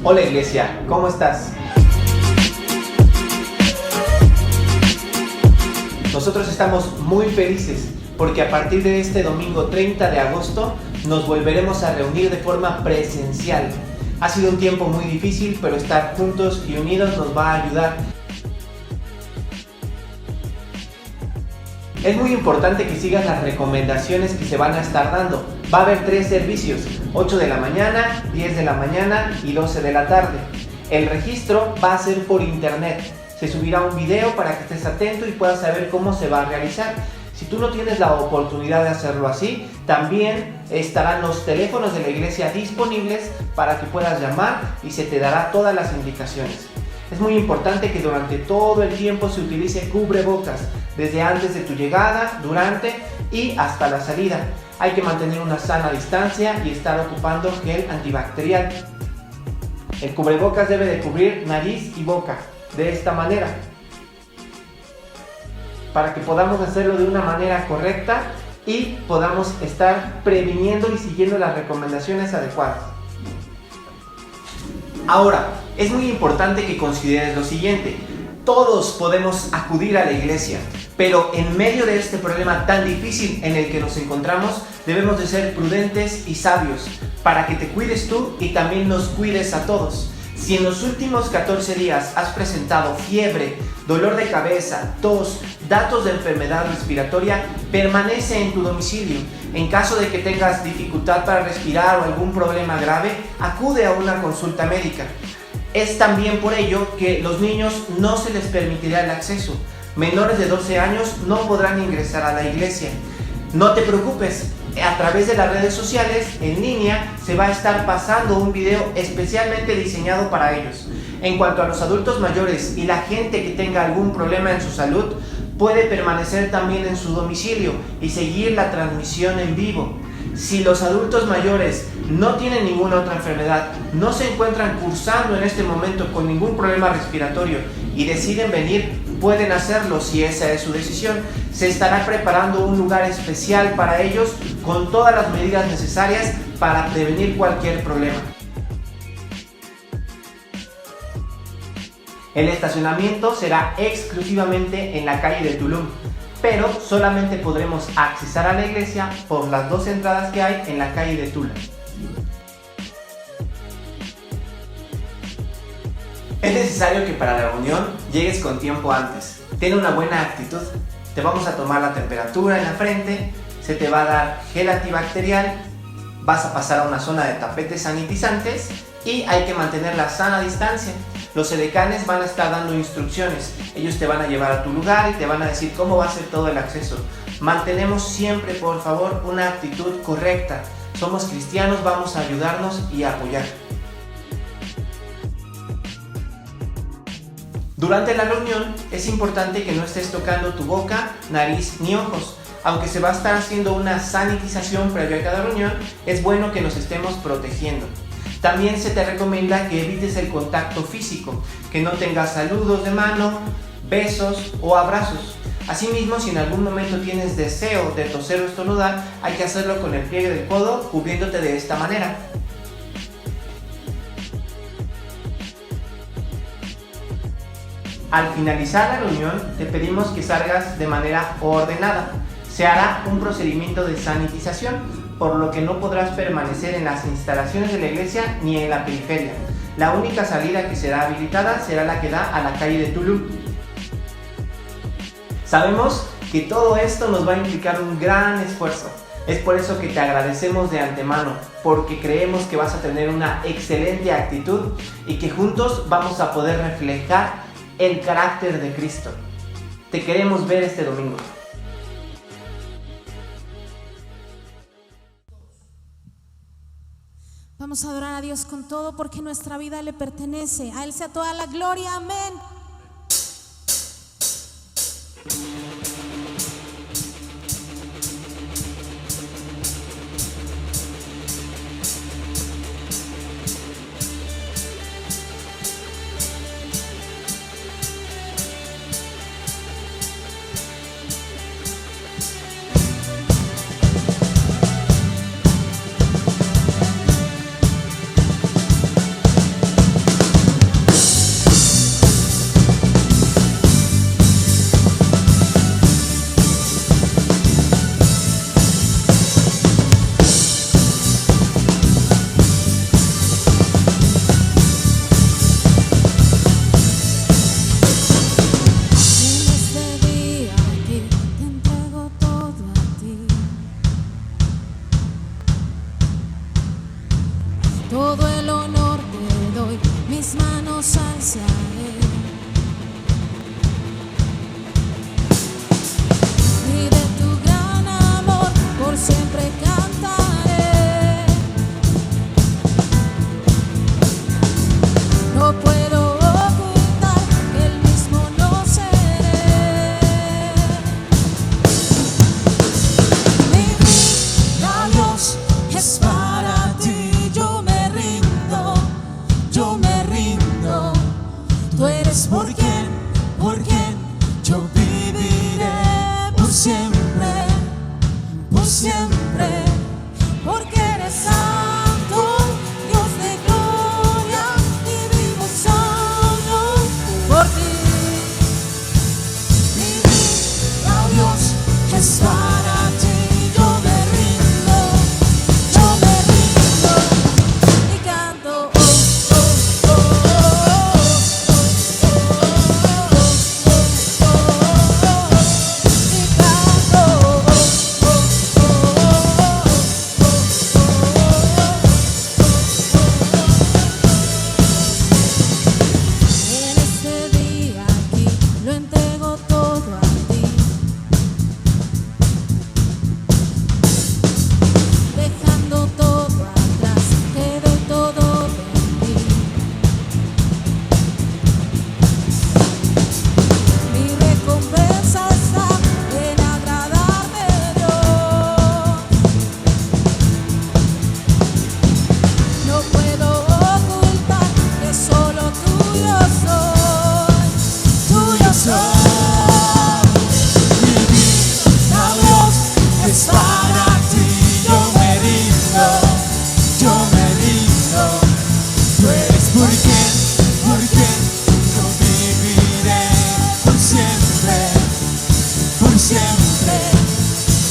Hola iglesia, ¿cómo estás? Nosotros estamos muy felices porque a partir de este domingo 30 de agosto nos volveremos a reunir de forma presencial. Ha sido un tiempo muy difícil, pero estar juntos y unidos nos va a ayudar. Es muy importante que sigas las recomendaciones que se van a estar dando. Va a haber 3 servicios, 8 de la mañana, 10 de la mañana y 12 de la tarde. El registro va a ser por internet. Se subirá un video para que estés atento y puedas saber cómo se va a realizar. Si tú no tienes la oportunidad de hacerlo así, también estarán los teléfonos de la iglesia disponibles para que puedas llamar y se te dará todas las indicaciones. Es muy importante que durante todo el tiempo se utilice cubrebocas, desde antes de tu llegada, durante y hasta la salida. Hay que mantener una sana distancia y estar ocupando gel antibacterial. El cubrebocas debe de cubrir nariz y boca, de esta manera, para que podamos hacerlo de una manera correcta y podamos estar previniendo y siguiendo las recomendaciones adecuadas. Ahora, es muy importante que consideres lo siguiente. Todos podemos acudir a la iglesia, pero en medio de este problema tan difícil en el que nos encontramos, debemos de ser prudentes y sabios para que te cuides tú y también nos cuides a todos. Si en los últimos 14 días has presentado fiebre, dolor de cabeza, tos, datos de enfermedad respiratoria, permanece en tu domicilio. En caso de que tengas dificultad para respirar o algún problema grave, acude a una consulta médica. Es también por ello que los niños no se les permitirá el acceso. Menores de 12 años no podrán ingresar a la iglesia. No te preocupes, a través de las redes sociales, en línea, se va a estar pasando un video especialmente diseñado para ellos. En cuanto a los adultos mayores y la gente que tenga algún problema en su salud, puede permanecer también en su domicilio y seguir la transmisión en vivo. Si los adultos mayores no tienen ninguna otra enfermedad, no se encuentran cursando en este momento con ningún problema respiratorio y deciden venir, pueden hacerlo si esa es su decisión. Se estará preparando un lugar especial para ellos con todas las medidas necesarias para prevenir cualquier problema. El estacionamiento será exclusivamente en la calle de Tulum, pero solamente podremos accesar a la iglesia por las 2 entradas que hay en la calle de Tula. Es necesario que para la reunión llegues con tiempo antes. Ten una buena actitud. Te vamos a tomar la temperatura en la frente, se te va a dar gel antibacterial, vas a pasar a una zona de tapetes sanitizantes y hay que mantener la sana distancia. Los edecanes van a estar dando instrucciones. Ellos te van a llevar a tu lugar y te van a decir cómo va a ser todo el acceso. Mantenemos siempre, por favor, una actitud correcta. Somos cristianos, vamos a ayudarnos y a apoyar. Durante la reunión es importante que no estés tocando tu boca, nariz ni ojos. Aunque se va a estar haciendo una sanitización previa a cada reunión, es bueno que nos estemos protegiendo. También se te recomienda que evites el contacto físico, que no tengas saludos de mano, besos o abrazos. Asimismo, si en algún momento tienes deseo de toser o estornudar, hay que hacerlo con el pliegue del codo, cubriéndote de esta manera. Al finalizar la reunión, te pedimos que salgas de manera ordenada. Se hará un procedimiento de sanitización, por lo que no podrás permanecer en las instalaciones de la iglesia ni en la periferia. La única salida que será habilitada será la que da a la calle de Tulum. Sabemos que todo esto nos va a implicar un gran esfuerzo. Es por eso que te agradecemos de antemano, porque creemos que vas a tener una excelente actitud y que juntos vamos a poder reflejar el carácter de Cristo. Te queremos ver este domingo. Vamos a adorar a Dios con todo porque nuestra vida le pertenece. A Él sea toda la gloria. Amén. todo el honor te doy, mis manos alzaré. Y de tu gran amor por siempre cantaré. No puedo ocultar que el mismo no seré. Mi vida, Dios, es para ti. Yo me rindo, yo me rindo. Tú eres por quien yo viviré por siempre, porque eres santo, Dios de gloria, y vivo solo por ti. Mi vida, Dios, es para ti. Yo me rindo y canto. En este día aquí lo entrego todo a ti, dejando todo atrás, te doy todo de mí. Mi recompensa está en agradarme, Dios. No puedo ocultar que solo tuyo soy, tuyo soy. Mi vida, Dios, es para ti. Yo me rindo, tú eres por quien yo viviré por siempre,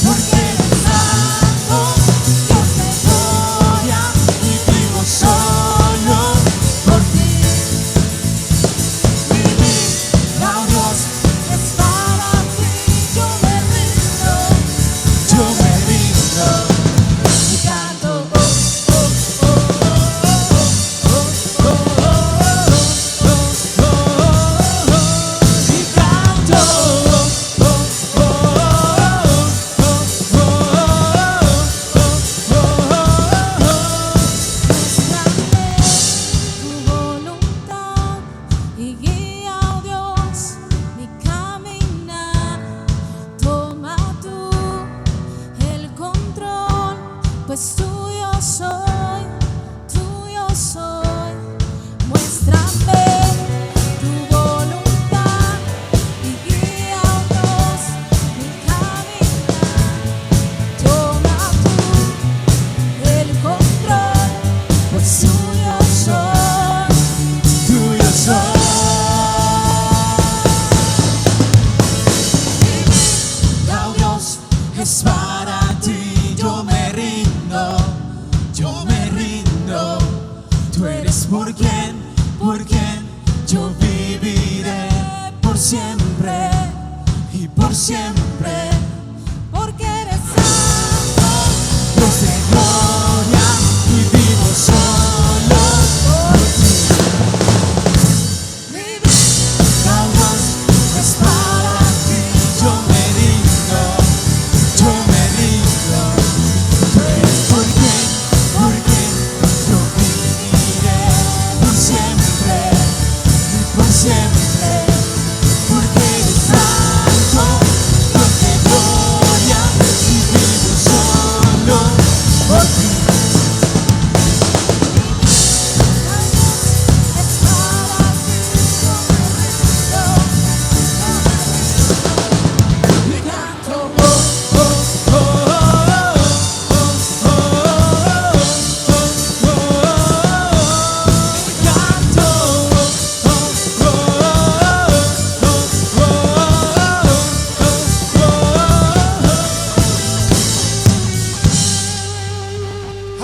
porque eres santo, Dios de gloria, y vivo solo por ti. Mi vida, Dios, es para ti. Yo me rindo y canto. Y canto. Muéstrame tu voluntad y guía, oh Dios, mi caminar. Toma tú el control, pues tuyo soy, tuyo soy. Muéstrame tu voluntad y guía, oh Dios, mi caminar. Toma tú el control, pues tuyo soy, tuyo soy. Oh Dios, es para ti. Yo me rindo, tú eres por quien yo viviré por siempre, porque eres santo, Dios de gloria, y vivo solo por ti. Mi vida, Dios, es para ti. Yo me rindo, tú eres por quien yo viviré por siempre, porque eres santo, Dios de gloria, y vivo solo por ti. Es para ti. Yo me rindo y canto.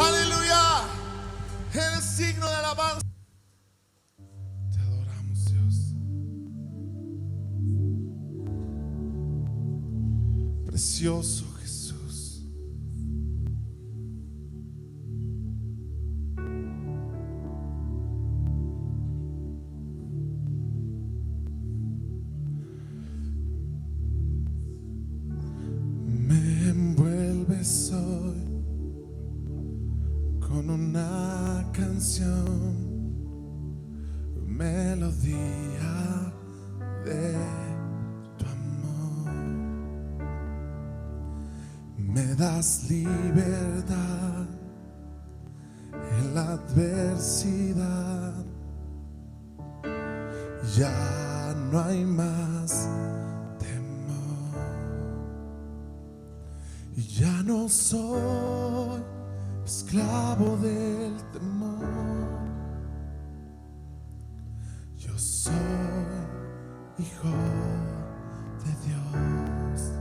Aleluya. El signo de alabanza. Te adoramos, Dios. Precioso Jesús. con una canción, melodía de tu amor. Me das libertad en la adversidad. Ya no hay más temor. Y ya no soy esclavo del temor. Yo soy hijo de Dios.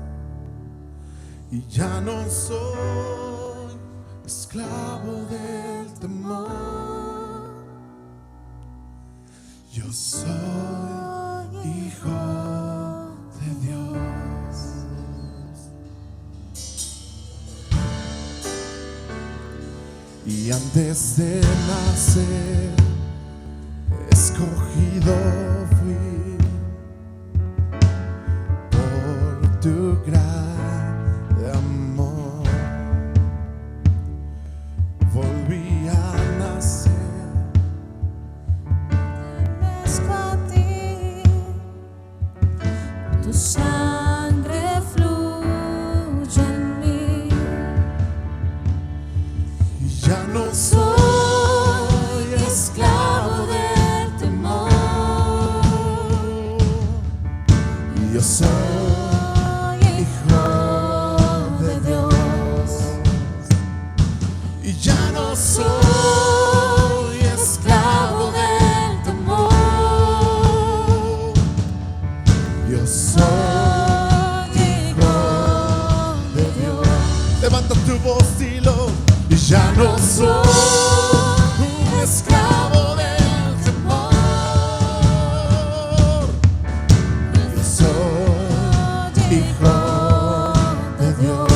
Y ya no soy esclavo del temor. Yo soy hijo de Dios. Y antes de nacer, escogido fui por tu gran amor. Volví a nacer. Tu sangre fluye en mí. Y ya no soy esclavo del temor. Y yo soy hijo de Dios. Y ya no soy esclavo del temor. Yo soy hijo de Dios. Levanta tu voz, dilo. Y ya no soy un esclavo del temor. Yo soy hijo de Dios.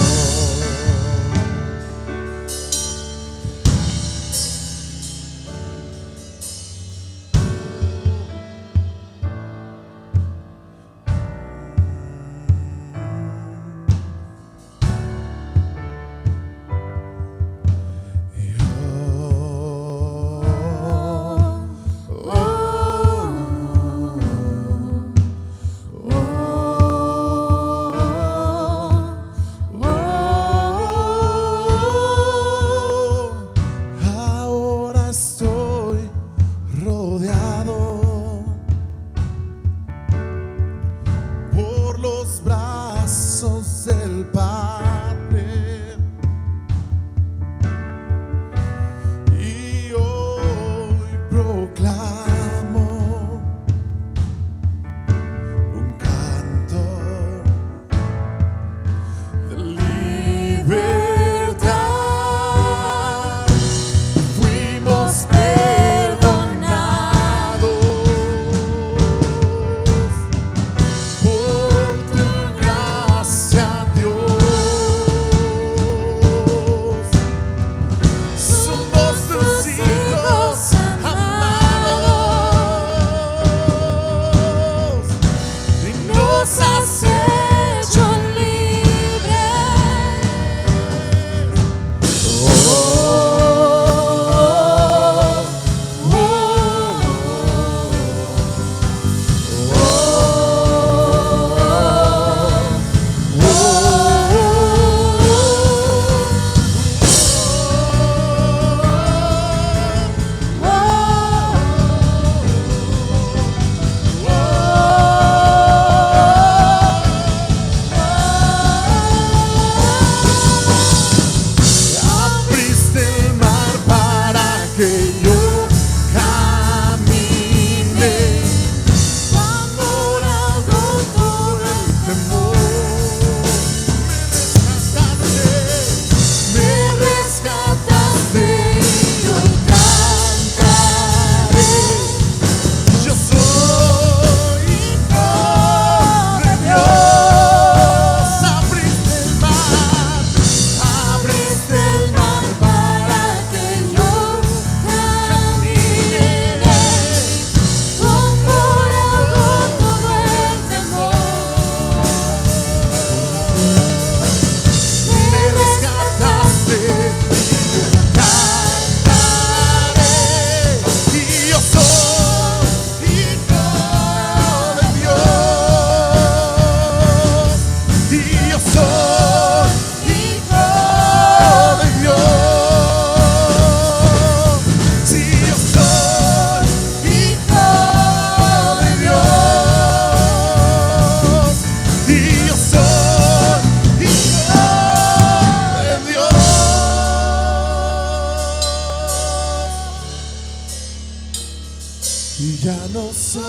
Y ya no soy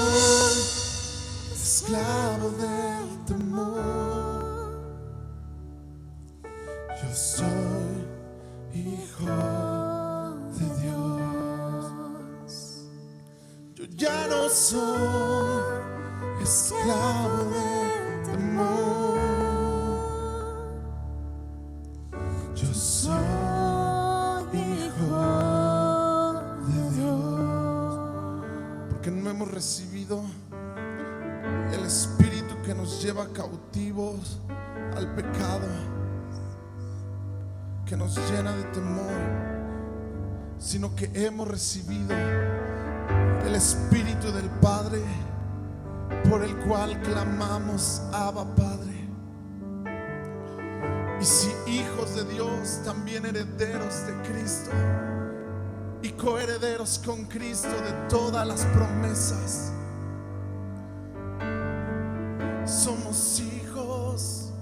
esclavo del temor. Yo soy hijo de Dios. Yo ya no soy esclavo del temor. Yo soy hijo de Dios. Porque no hemos recibido el espíritu que nos lleva cautivos al pecado, que nos llena de temor, sino que hemos recibido el espíritu del Padre, por el cual clamamos Abba Padre. Y si hijos de Dios, también herederos de Cristo y coherederos con Cristo de todas las promesas. Somos hijos.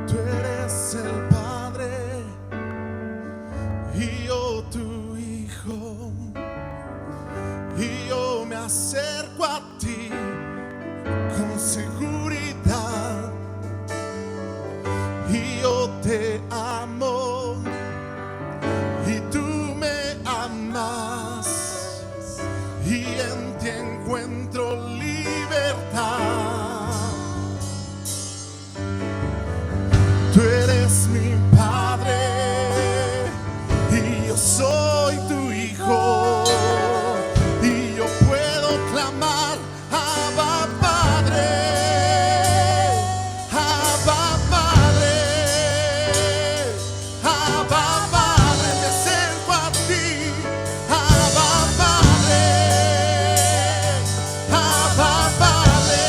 Tú eres el Padre y yo tu Hijo, y yo me acerco a ti con seguridad, y yo te amo y tú me amas, y en ti encuentro libertad. Tú eres mi Padre y yo soy tu Hijo, y yo puedo clamar Abba Padre, Abba Padre, Abba Padre. Me acerco a ti, Abba Padre, Abba Padre.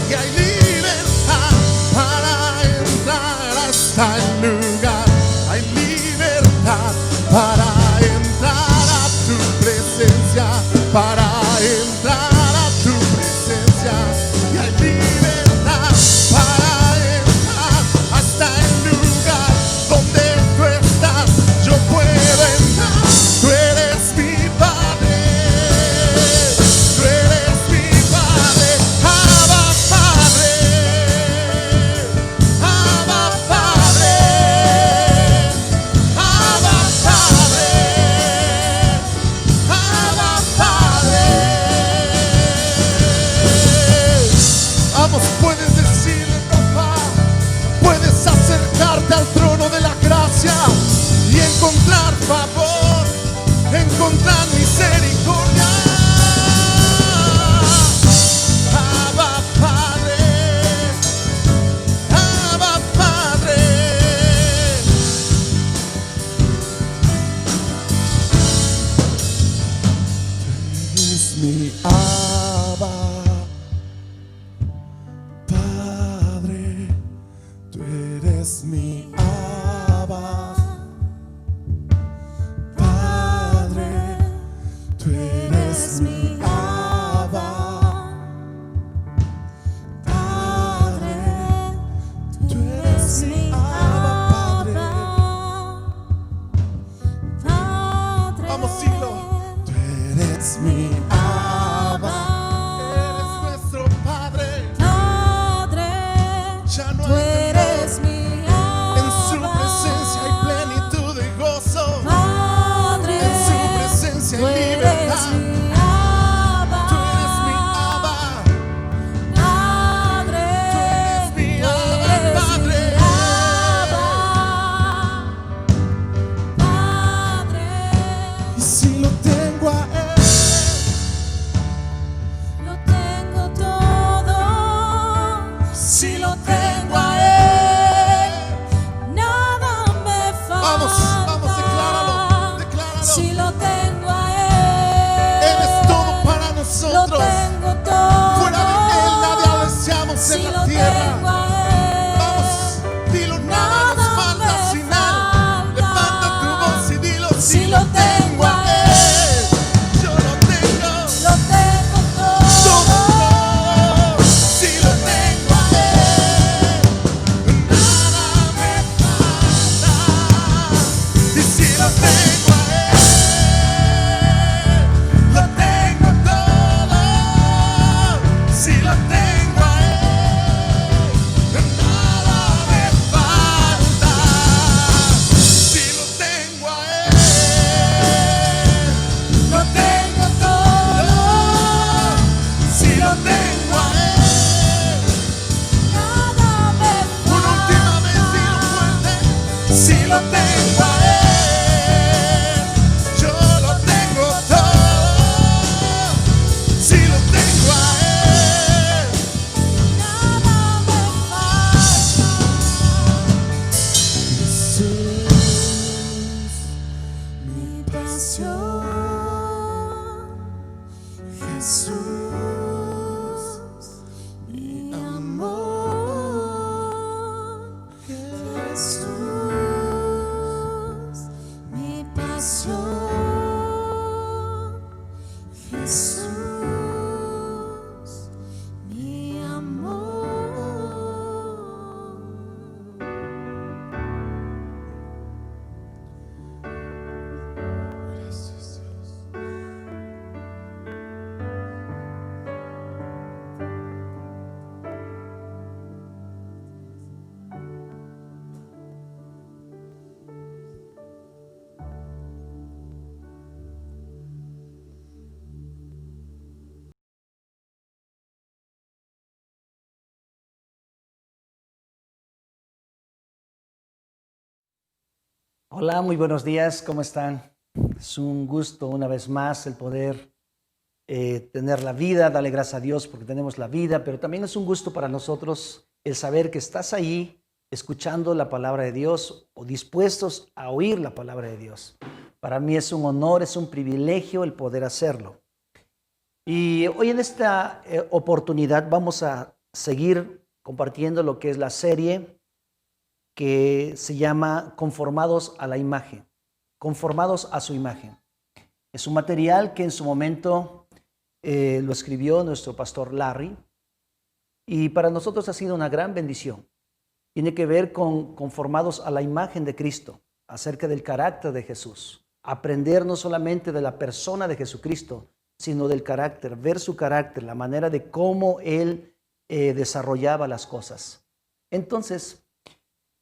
Y hay libertad para entrar hasta el lugar. Hay libertad para entrar a tu presencia, para entrar a tu presencia. Y hay libertad para entrar hasta el lugar donde tú estás. Yo puedo entrar. Tú eres mi Padre, tú eres mi Padre, Abba Padre, Abba Padre, Abba Padre, Abba Padre. Vamos, puedes decirle, papá, puedes acercarte al trono de la gracia y encontrar favor, encontrar misericordia. Abba Padre, Abba Padre. Tú eres mi Abba Padre, tú eres mi Abba Padre, tú eres mi Abba Padre, tú eres mi Abba Padre. Vamos, dilo. Tú eres mi Abba, eres nuestro Padre. Ya no Tú hay eres temor. mi En su Abba. presencia hay plenitud de gozo. Padre, En su presencia tú hay eres libertad. mi Abba. Tú eres mi Abba. Padre, Tú eres mi tú Abba, eres Padre. mi Abba. Padre, Y si lo tengo a Él, lo tengo todo. si Si lo tengo a Él, nada me falta. Vamos, vamos, decláralo, decláralo. Si lo tengo a Él, Él es todo para lo nosotros. tengo todo. Fuera de Él nadie deseamos Si en lo la tierra. tengo a Él, Vamos, dilo, nada nos falta me sin Él. falta. Levanta tu voz y dilo, Si lo tengo a Él, yo lo tengo. lo tengo todo. Todo, si lo tengo a Él, nada me falta. lo tengo a Él, yo lo tengo todo. Si lo tengo a Él, nada me falta. Jesús, Mi pasión, Jesús, mi amor, Jesús, mi pasión, Jesús, mi amor. Gracias, Dios. Hola, muy buenos días, ¿cómo están? Es un gusto una vez más el poder tener la vida, darle gracias a Dios porque tenemos la vida, pero también es un gusto para nosotros el saber que estás ahí escuchando la palabra de Dios o dispuestos a oír la palabra de Dios. Para mí es un honor, es un privilegio el poder hacerlo. Y hoy en esta oportunidad vamos a seguir compartiendo lo que es la serie que se llama Conformados a la Imagen, Conformados a su Imagen. Es un material que en su momento lo escribió nuestro pastor Larry y para nosotros ha sido una gran bendición. Tiene que ver con conformados a la imagen de Cristo, acerca del carácter de Jesús. Aprender no solamente de la persona de Jesucristo, sino del carácter, ver su carácter, la manera de cómo Él desarrollaba las cosas. Entonces,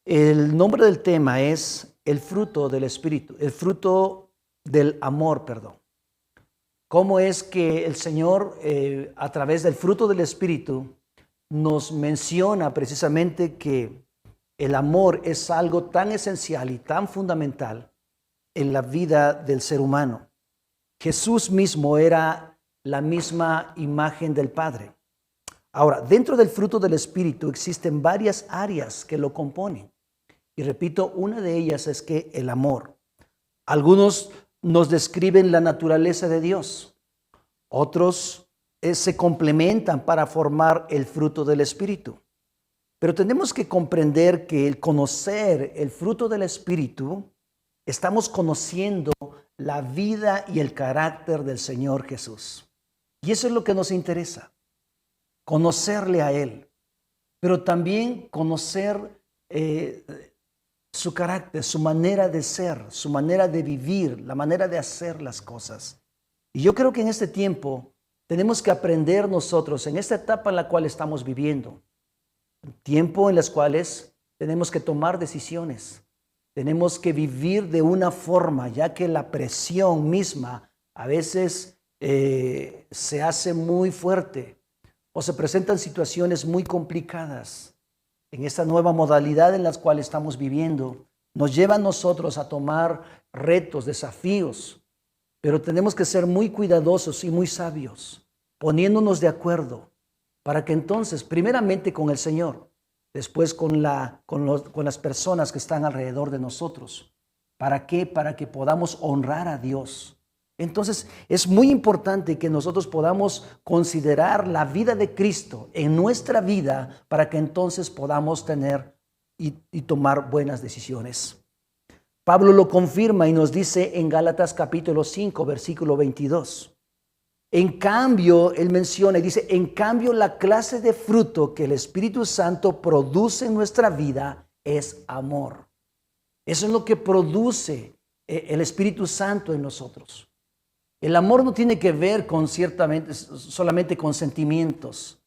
el nombre del tema es el fruto del Espíritu, el fruto del amor, perdón. Cómo es que el Señor, a través del fruto del Espíritu, nos menciona precisamente que el amor es algo tan esencial y tan fundamental en la vida del ser humano. Jesús mismo era la misma imagen del Padre. Ahora, dentro del fruto del Espíritu existen varias áreas que lo componen. Y repito, una de ellas es que el amor. Algunos nos describen la naturaleza de Dios. Otros se complementan para formar el fruto del Espíritu. Pero tenemos que comprender que el conocer el fruto del Espíritu, estamos conociendo la vida y el carácter del Señor Jesús. Y eso es lo que nos interesa, conocerle a Él, pero también conocer su carácter, su manera de ser, su manera de vivir, la manera de hacer las cosas. Y yo creo que en este tiempo tenemos que aprender nosotros, en esta etapa en la cual estamos viviendo, tiempo en las cuales tenemos que tomar decisiones, tenemos que vivir de una forma, ya que la presión misma a veces se hace muy fuerte o se presentan situaciones muy complicadas. En esta nueva modalidad en la cual estamos viviendo, nos lleva a nosotros a tomar retos, desafíos, pero tenemos que ser muy cuidadosos y muy sabios, poniéndonos de acuerdo para que entonces, primeramente con el Señor, después con las personas que están alrededor de nosotros. ¿Para qué? Para que podamos honrar a Dios. Entonces, es muy importante que nosotros podamos considerar la vida de Cristo en nuestra vida para que entonces podamos tener y tomar buenas decisiones. Pablo lo confirma y nos dice en Gálatas capítulo 5, versículo 22. En cambio, él menciona y dice, en cambio la clase de fruto que el Espíritu Santo produce en nuestra vida es amor. Eso es lo que produce el Espíritu Santo en nosotros. El amor no tiene que ver con solamente con sentimientos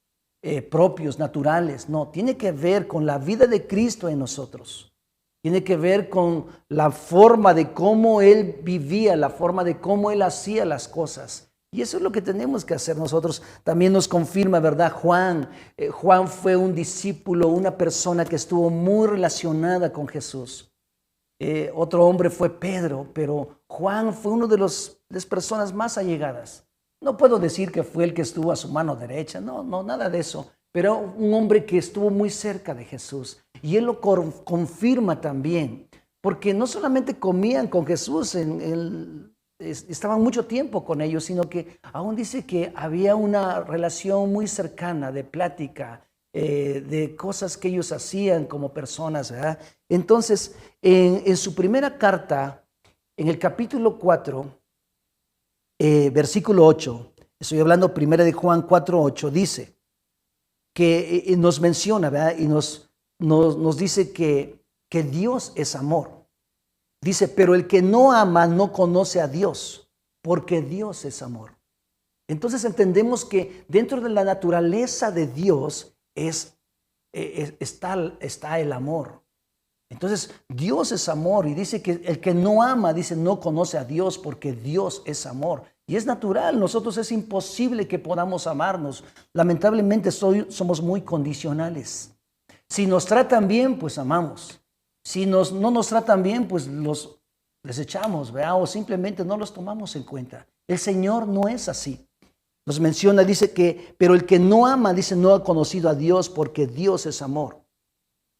propios, naturales. No, tiene que ver con la vida de Cristo en nosotros. Tiene que ver con la forma de cómo Él vivía, la forma de cómo Él hacía las cosas. Y eso es lo que tenemos que hacer nosotros. También nos confirma, ¿verdad? Juan fue un discípulo, una persona que estuvo muy relacionada con Jesús. Otro hombre fue Pedro, pero Juan fue uno de las personas más allegadas. No puedo decir que fue el que estuvo a su mano derecha, no, nada de eso, pero un hombre que estuvo muy cerca de Jesús. Y él lo confirma también, porque no solamente comían con Jesús, estaban mucho tiempo con ellos, sino que aún dice que había una relación muy cercana de plática, de cosas que ellos hacían como personas, ¿verdad? Entonces, en su primera carta, en el capítulo 4, versículo 8, estoy hablando primero de Juan 4:8, dice que nos menciona, ¿verdad? Y nos dice que Dios es amor. Dice, pero el que no ama no conoce a Dios, porque Dios es amor. Entonces entendemos que dentro de la naturaleza de Dios está el amor. Entonces Dios es amor y dice que el que no ama, dice, no conoce a Dios porque Dios es amor. Y es natural, nosotros es imposible que podamos amarnos. Lamentablemente somos muy condicionales. Si nos tratan bien, pues amamos. Si no nos tratan bien, pues los desechamos, ¿verdad? O simplemente no los tomamos en cuenta. El Señor no es así. Nos menciona, dice que, pero el que no ama, dice, no ha conocido a Dios porque Dios es amor.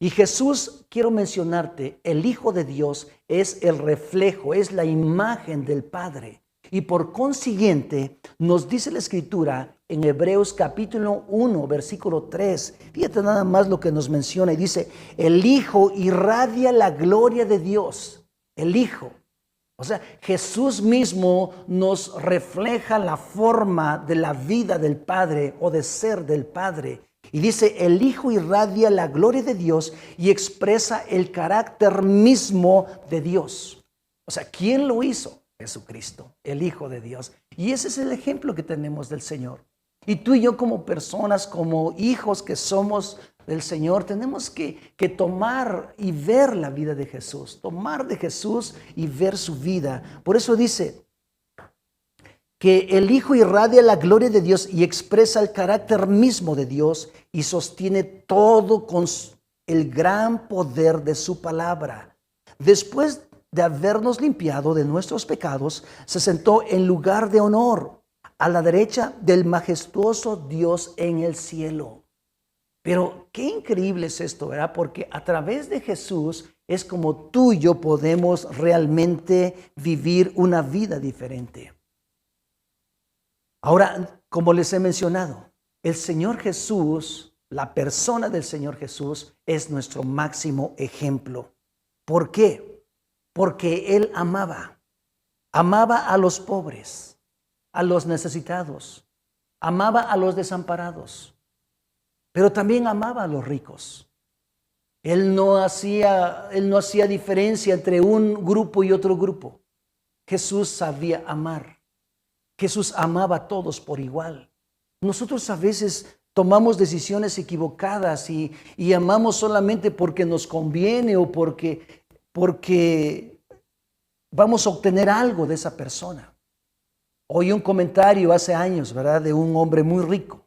Y Jesús, quiero mencionarte, el Hijo de Dios es el reflejo, es la imagen del Padre. Y por consiguiente, nos dice la Escritura en Hebreos capítulo 1, versículo 3. Fíjate nada más lo que nos menciona y dice, el Hijo irradia la gloria de Dios. El Hijo. O sea, Jesús mismo nos refleja la forma de la vida del Padre o de ser del Padre. Y dice, el Hijo irradia la gloria de Dios y expresa el carácter mismo de Dios. O sea, ¿quién lo hizo? Jesucristo, el Hijo de Dios. Y ese es el ejemplo que tenemos del Señor. Y tú y yo como personas, como hijos que somos del Señor, tenemos que tomar y ver la vida de Jesús, tomar de Jesús y ver su vida. Por eso dice que el Hijo irradia la gloria de Dios y expresa el carácter mismo de Dios y sostiene todo con el gran poder de su palabra. Después de habernos limpiado de nuestros pecados, se sentó en lugar de honor a la derecha del majestuoso Dios en el cielo. Pero qué increíble es esto, ¿verdad? Porque a través de Jesús es como tú y yo podemos realmente vivir una vida diferente. Ahora, como les he mencionado, el Señor Jesús, la persona del Señor Jesús es nuestro máximo ejemplo. ¿Por qué? Porque Él amaba a los pobres, a los necesitados, amaba a los desamparados, pero también amaba a los ricos. Él no hacía diferencia entre un grupo y otro grupo. Jesús sabía amar. Jesús amaba a todos por igual. Nosotros a veces tomamos decisiones equivocadas y amamos solamente porque nos conviene o porque vamos a obtener algo de esa persona. Oí un comentario hace años, ¿verdad?, de un hombre muy rico.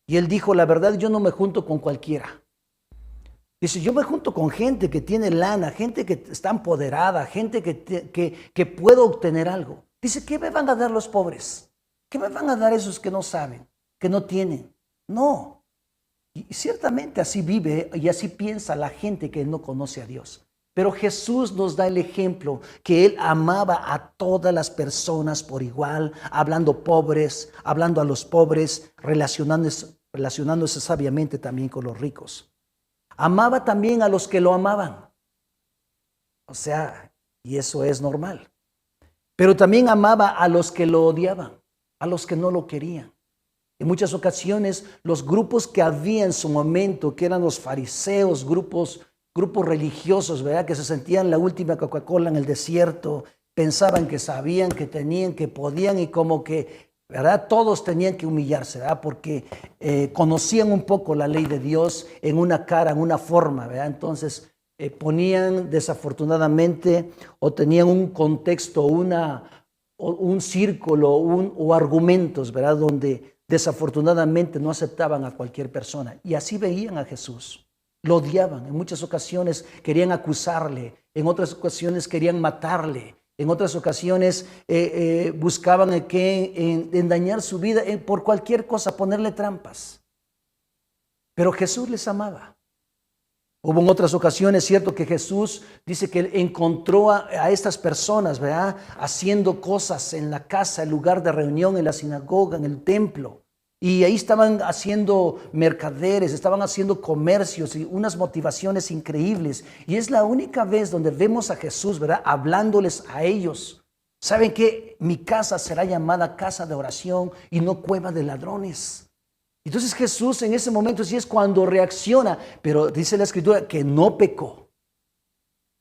Y él dijo, la verdad, yo no me junto con cualquiera. Dice, yo me junto con gente que tiene lana, gente que está empoderada, gente que puede obtener algo. Dice, ¿qué me van a dar los pobres? ¿Qué me van a dar esos que no saben, que no tienen? No. Y ciertamente así vive y así piensa la gente que no conoce a Dios. Pero Jesús nos da el ejemplo que Él amaba a todas las personas por igual, hablando a los pobres, relacionándose sabiamente también con los ricos. Amaba también a los que lo amaban. O sea, y eso es normal. Pero también amaba a los que lo odiaban, a los que no lo querían. En muchas ocasiones, los grupos que había en su momento, que eran los fariseos, grupos religiosos, ¿verdad?, que se sentían la última Coca-Cola en el desierto, pensaban que sabían, que tenían, que podían y como que, ¿verdad?, todos tenían que humillarse, ¿verdad?, porque conocían un poco la ley de Dios en una cara, en una forma, ¿verdad? Entonces ponían desafortunadamente o tenían un contexto, un círculo o argumentos, ¿verdad?, donde desafortunadamente no aceptaban a cualquier persona y así veían a Jesús. Lo odiaban. En muchas ocasiones querían acusarle, en otras ocasiones querían matarle, en otras ocasiones buscaban en dañar su vida por cualquier cosa, ponerle trampas. Pero Jesús les amaba. Hubo en otras ocasiones, cierto, que Jesús dice que él encontró a estas personas, ¿verdad?, haciendo cosas en la casa, el lugar de reunión, en la sinagoga, en el templo. Y ahí estaban haciendo mercaderes, estaban haciendo comercios y unas motivaciones increíbles. Y es la única vez donde vemos a Jesús, ¿verdad?, hablándoles a ellos. ¿Saben qué? Mi casa será llamada casa de oración y no cueva de ladrones. Entonces Jesús en ese momento sí es cuando reacciona, pero dice la Escritura que no pecó.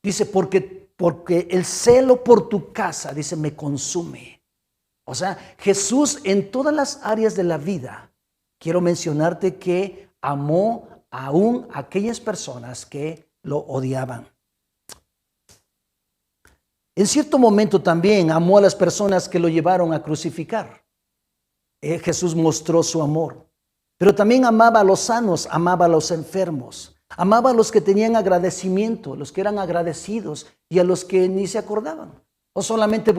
Dice, porque el celo por tu casa, dice, me consume. O sea, Jesús en todas las áreas de la vida, quiero mencionarte que amó aún a aquellas personas que lo odiaban. En cierto momento también amó a las personas que lo llevaron a crucificar. Jesús mostró su amor. Pero también amaba a los sanos, amaba a los enfermos, amaba a los que tenían agradecimiento, los que eran agradecidos y a los que ni se acordaban. O solamente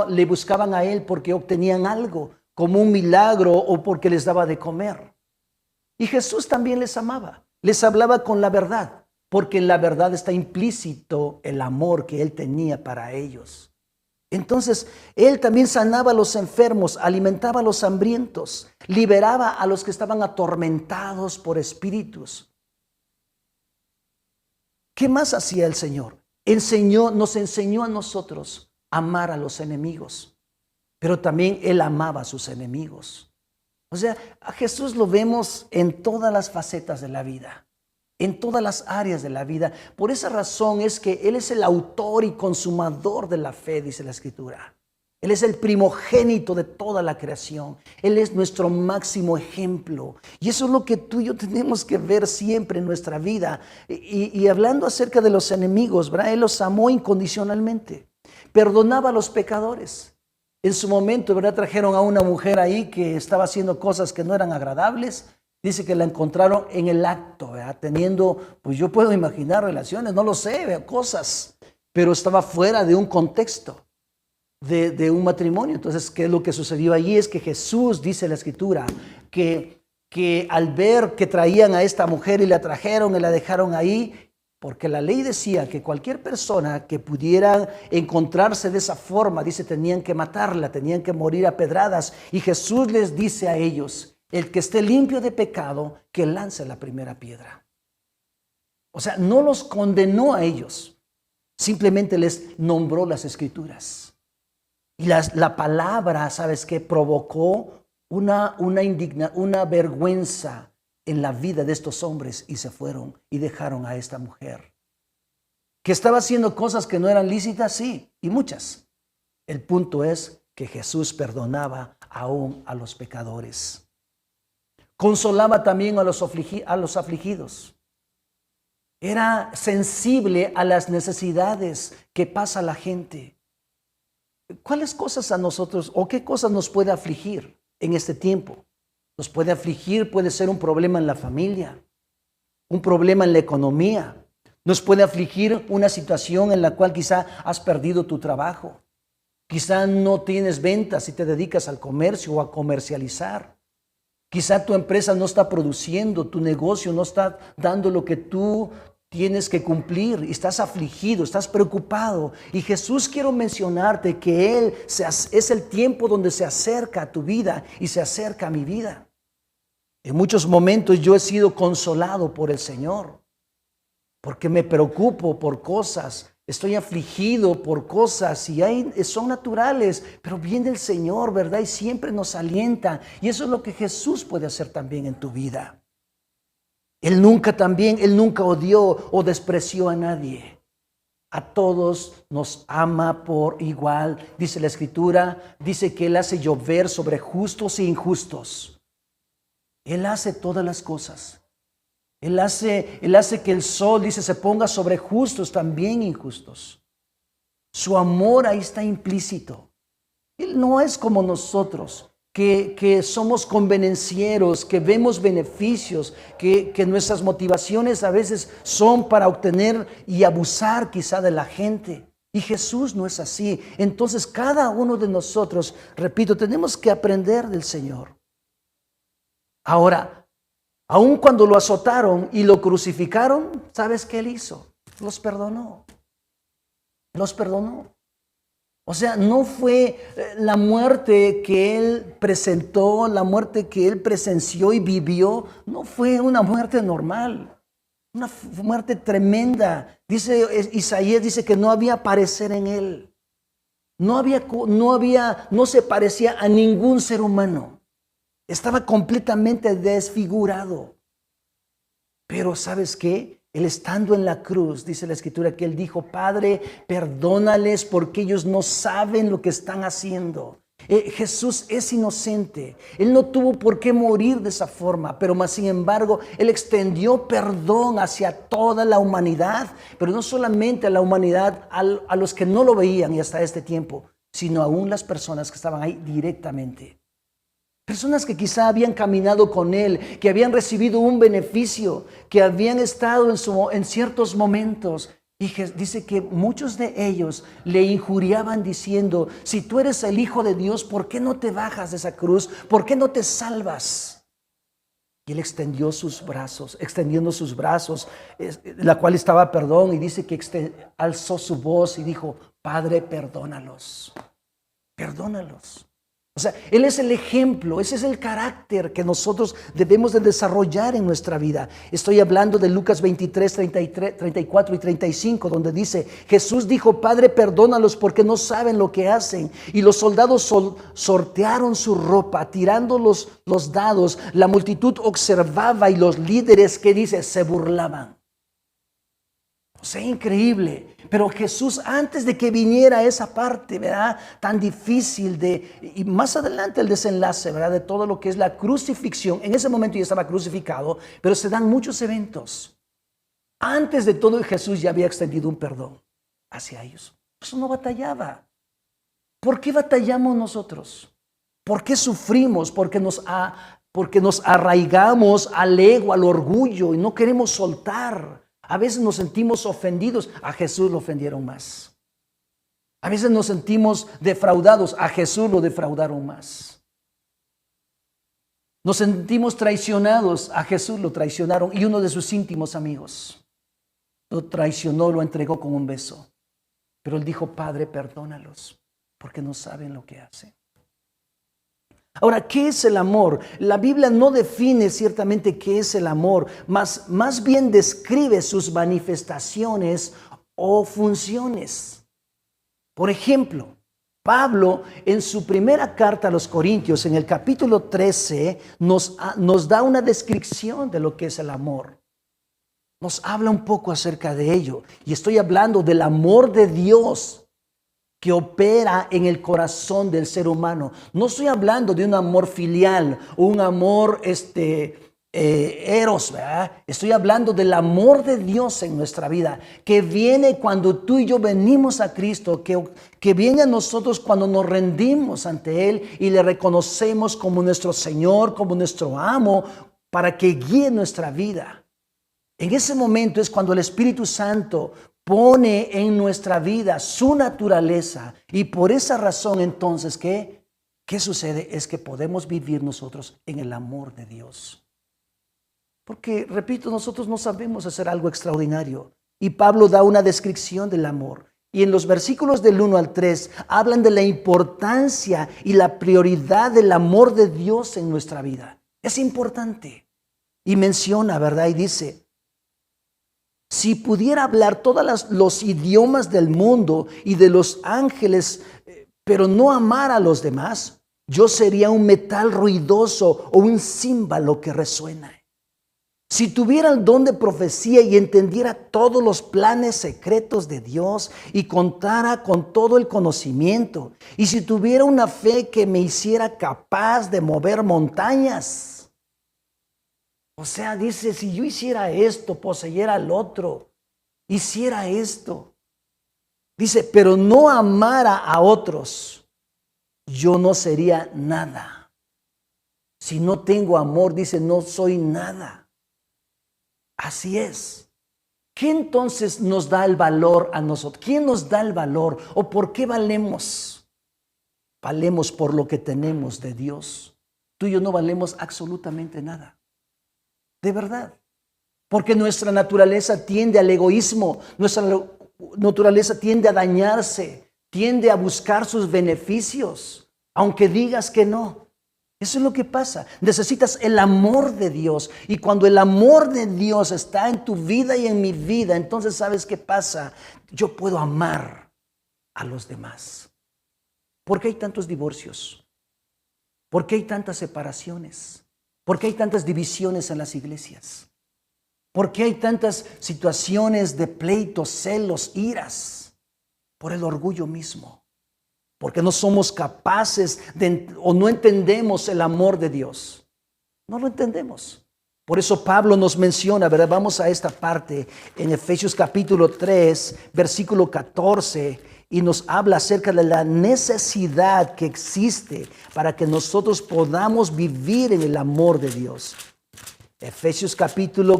le buscaban a Él porque obtenían algo, como un milagro o porque les daba de comer. Y Jesús también les amaba, les hablaba con la verdad, porque en la verdad está implícito el amor que Él tenía para ellos. Entonces, Él también sanaba a los enfermos, alimentaba a los hambrientos, liberaba a los que estaban atormentados por espíritus. ¿Qué más hacía el Señor? Nos enseñó a nosotros a amar a los enemigos, pero también Él amaba a sus enemigos. O sea, a Jesús lo vemos en todas las facetas de la vida. En todas las áreas de la vida. Por esa razón es que Él es el autor y consumador de la fe, dice la Escritura. Él es el primogénito de toda la creación. Él es nuestro máximo ejemplo. Y eso es lo que tú y yo tenemos que ver siempre en nuestra vida. Y hablando acerca de los enemigos, ¿verdad? Él los amó incondicionalmente. Perdonaba a los pecadores. En su momento, ¿verdad?, trajeron a una mujer ahí que estaba haciendo cosas que no eran agradables. Dice que la encontraron en el acto, ¿verdad?, teniendo, pues yo puedo imaginar relaciones, no lo sé, ¿verdad?, cosas, pero estaba fuera de un contexto de un matrimonio. Entonces, ¿qué es lo que sucedió allí? Es que Jesús, dice la Escritura, que al ver que traían a esta mujer y la trajeron y la dejaron ahí, porque la ley decía que cualquier persona que pudiera encontrarse de esa forma, dice, tenían que matarla, tenían que morir a pedradas. Y Jesús les dice a ellos, el que esté limpio de pecado, que lance la primera piedra. O sea, no los condenó a ellos, simplemente les nombró las Escrituras. Y la palabra, ¿sabes qué?, provocó una vergüenza en la vida de estos hombres y se fueron y dejaron a esta mujer. ¿Que estaba haciendo cosas que no eran lícitas? Sí, y muchas. El punto es que Jesús perdonaba aún a los pecadores. Consolaba también a los afligidos. Era sensible a las necesidades que pasa la gente. ¿Cuáles cosas a nosotros o qué cosas nos puede afligir en este tiempo? Nos puede afligir, puede ser un problema en la familia, un problema en la economía. Nos puede afligir una situación en la cual quizá has perdido tu trabajo. Quizá no tienes ventas y te dedicas al comercio o a comercializar. Quizá tu empresa no está produciendo, tu negocio no está dando lo que tú tienes que cumplir y estás afligido, estás preocupado. Y Jesús, quiero mencionarte que Él es el tiempo donde se acerca a tu vida y se acerca a mi vida. En muchos momentos yo he sido consolado por el Señor porque me preocupo por cosas. Estoy afligido por cosas y son naturales, pero viene el Señor, ¿verdad? Y siempre nos alienta. Y eso es lo que Jesús puede hacer también en tu vida. Él nunca odió o despreció a nadie. A todos nos ama por igual. Dice la Escritura, dice que Él hace llover sobre justos e injustos. Él hace todas las cosas. Él hace que el sol, dice, se ponga sobre justos, también injustos. Su amor ahí está implícito. Él no es como nosotros. que somos convenencieros, que vemos beneficios, que nuestras motivaciones a veces son para obtener y abusar quizá de la gente. Y Jesús no es así. Entonces cada uno de nosotros, repito, tenemos que aprender del Señor. Ahora, aun cuando lo azotaron y lo crucificaron, ¿sabes qué él hizo? Los perdonó. Los perdonó. O sea, no fue la muerte que él presentó, la muerte que él presenció y vivió, no fue una muerte normal, una muerte tremenda. Dice Isaías, dice que no había parecer en él. No se parecía a ningún ser humano. Estaba completamente desfigurado. Pero ¿sabes qué? Él estando en la cruz, dice la Escritura, que él dijo, Padre, perdónales porque ellos no saben lo que están haciendo. Jesús es inocente. Él no tuvo por qué morir de esa forma, pero más sin embargo, él extendió perdón hacia toda la humanidad, pero no solamente a la humanidad, a los que no lo veían y hasta este tiempo, sino aún las personas que estaban ahí directamente. Personas que quizá habían caminado con él, que habían recibido un beneficio, que habían estado en ciertos momentos. Y dice que muchos de ellos le injuriaban diciendo, si tú eres el Hijo de Dios, ¿por qué no te bajas de esa cruz? ¿Por qué no te salvas? Y él extendiendo sus brazos, la cual estaba perdón, y dice que alzó su voz y dijo, Padre, perdónalos. Perdónalos. O sea, él es el ejemplo, ese es el carácter que nosotros debemos de desarrollar en nuestra vida. Estoy hablando de Lucas 23, 34 y 35, donde dice, Jesús dijo, Padre, perdónalos porque no saben lo que hacen. Y los soldados sortearon su ropa, tirando los dados. La multitud observaba y los líderes, ¿qué dice? Se burlaban. O sea, increíble. Pero Jesús, antes de que viniera esa parte, ¿verdad? Tan difícil y más adelante el desenlace, ¿verdad? De todo lo que es la crucifixión. En ese momento ya estaba crucificado, pero se dan muchos eventos. Antes de todo, Jesús ya había extendido un perdón hacia ellos. Eso no batallaba. ¿Por qué batallamos nosotros? ¿Por qué sufrimos? Porque nos arraigamos al ego, al orgullo y no queremos soltar. A veces nos sentimos ofendidos, a Jesús lo ofendieron más. A veces nos sentimos defraudados, a Jesús lo defraudaron más. Nos sentimos traicionados, a Jesús lo traicionaron y uno de sus íntimos amigos lo traicionó, lo entregó con un beso. Pero él dijo, Padre, perdónalos, porque no saben lo que hacen. Ahora, ¿qué es el amor? La Biblia no define ciertamente qué es el amor, más bien describe sus manifestaciones o funciones. Por ejemplo, Pablo en su primera carta a los Corintios, en el capítulo 13, nos da una descripción de lo que es el amor. Nos habla un poco acerca de ello. Y estoy hablando del amor de Dios que opera en el corazón del ser humano. No estoy hablando de un amor filial o un amor eros, ¿verdad? Estoy hablando del amor de Dios en nuestra vida, que viene cuando tú y yo venimos a Cristo, que viene a nosotros cuando nos rendimos ante Él y le reconocemos como nuestro Señor, como nuestro amo, para que guíe nuestra vida. En ese momento es cuando el Espíritu Santo pone en nuestra vida su naturaleza, y por esa razón entonces, ¿qué sucede? Es que podemos vivir nosotros en el amor de Dios. Porque, repito, nosotros no sabemos hacer algo extraordinario. Y Pablo da una descripción del amor. Y en los versículos del 1 al 3 hablan de la importancia y la prioridad del amor de Dios en nuestra vida. Es importante. Y menciona, ¿verdad? Y dice, si pudiera hablar todos los idiomas del mundo y de los ángeles, pero no amar a los demás, yo sería un metal ruidoso o un címbalo que resuena. Si tuviera el don de profecía y entendiera todos los planes secretos de Dios y contara con todo el conocimiento, y si tuviera una fe que me hiciera capaz de mover montañas. O sea, dice, si yo hiciera esto, poseyera al otro, hiciera esto. Dice, pero no amara a otros, yo no sería nada. Si no tengo amor, dice, no soy nada. Así es. ¿Qué entonces nos da el valor a nosotros? ¿Quién nos da el valor? ¿O por qué valemos? Valemos por lo que tenemos de Dios. Tú y yo no valemos absolutamente nada. De verdad. Porque nuestra naturaleza tiende al egoísmo, nuestra naturaleza tiende a dañarse, tiende a buscar sus beneficios, aunque digas que no. Eso es lo que pasa. Necesitas el amor de Dios. Y cuando el amor de Dios está en tu vida y en mi vida, entonces ¿sabes qué pasa? Yo puedo amar a los demás. ¿Por qué hay tantos divorcios? ¿Por qué hay tantas separaciones? ¿Por qué hay tantas divisiones en las iglesias? ¿Por qué hay tantas situaciones de pleitos, celos, iras? Por el orgullo mismo. Porque no somos capaces o no entendemos el amor de Dios. No lo entendemos. Por eso Pablo nos menciona, ¿verdad? Vamos a esta parte en Efesios capítulo 3, versículo 14, y nos habla acerca de la necesidad que existe para que nosotros podamos vivir en el amor de Dios. Efesios capítulo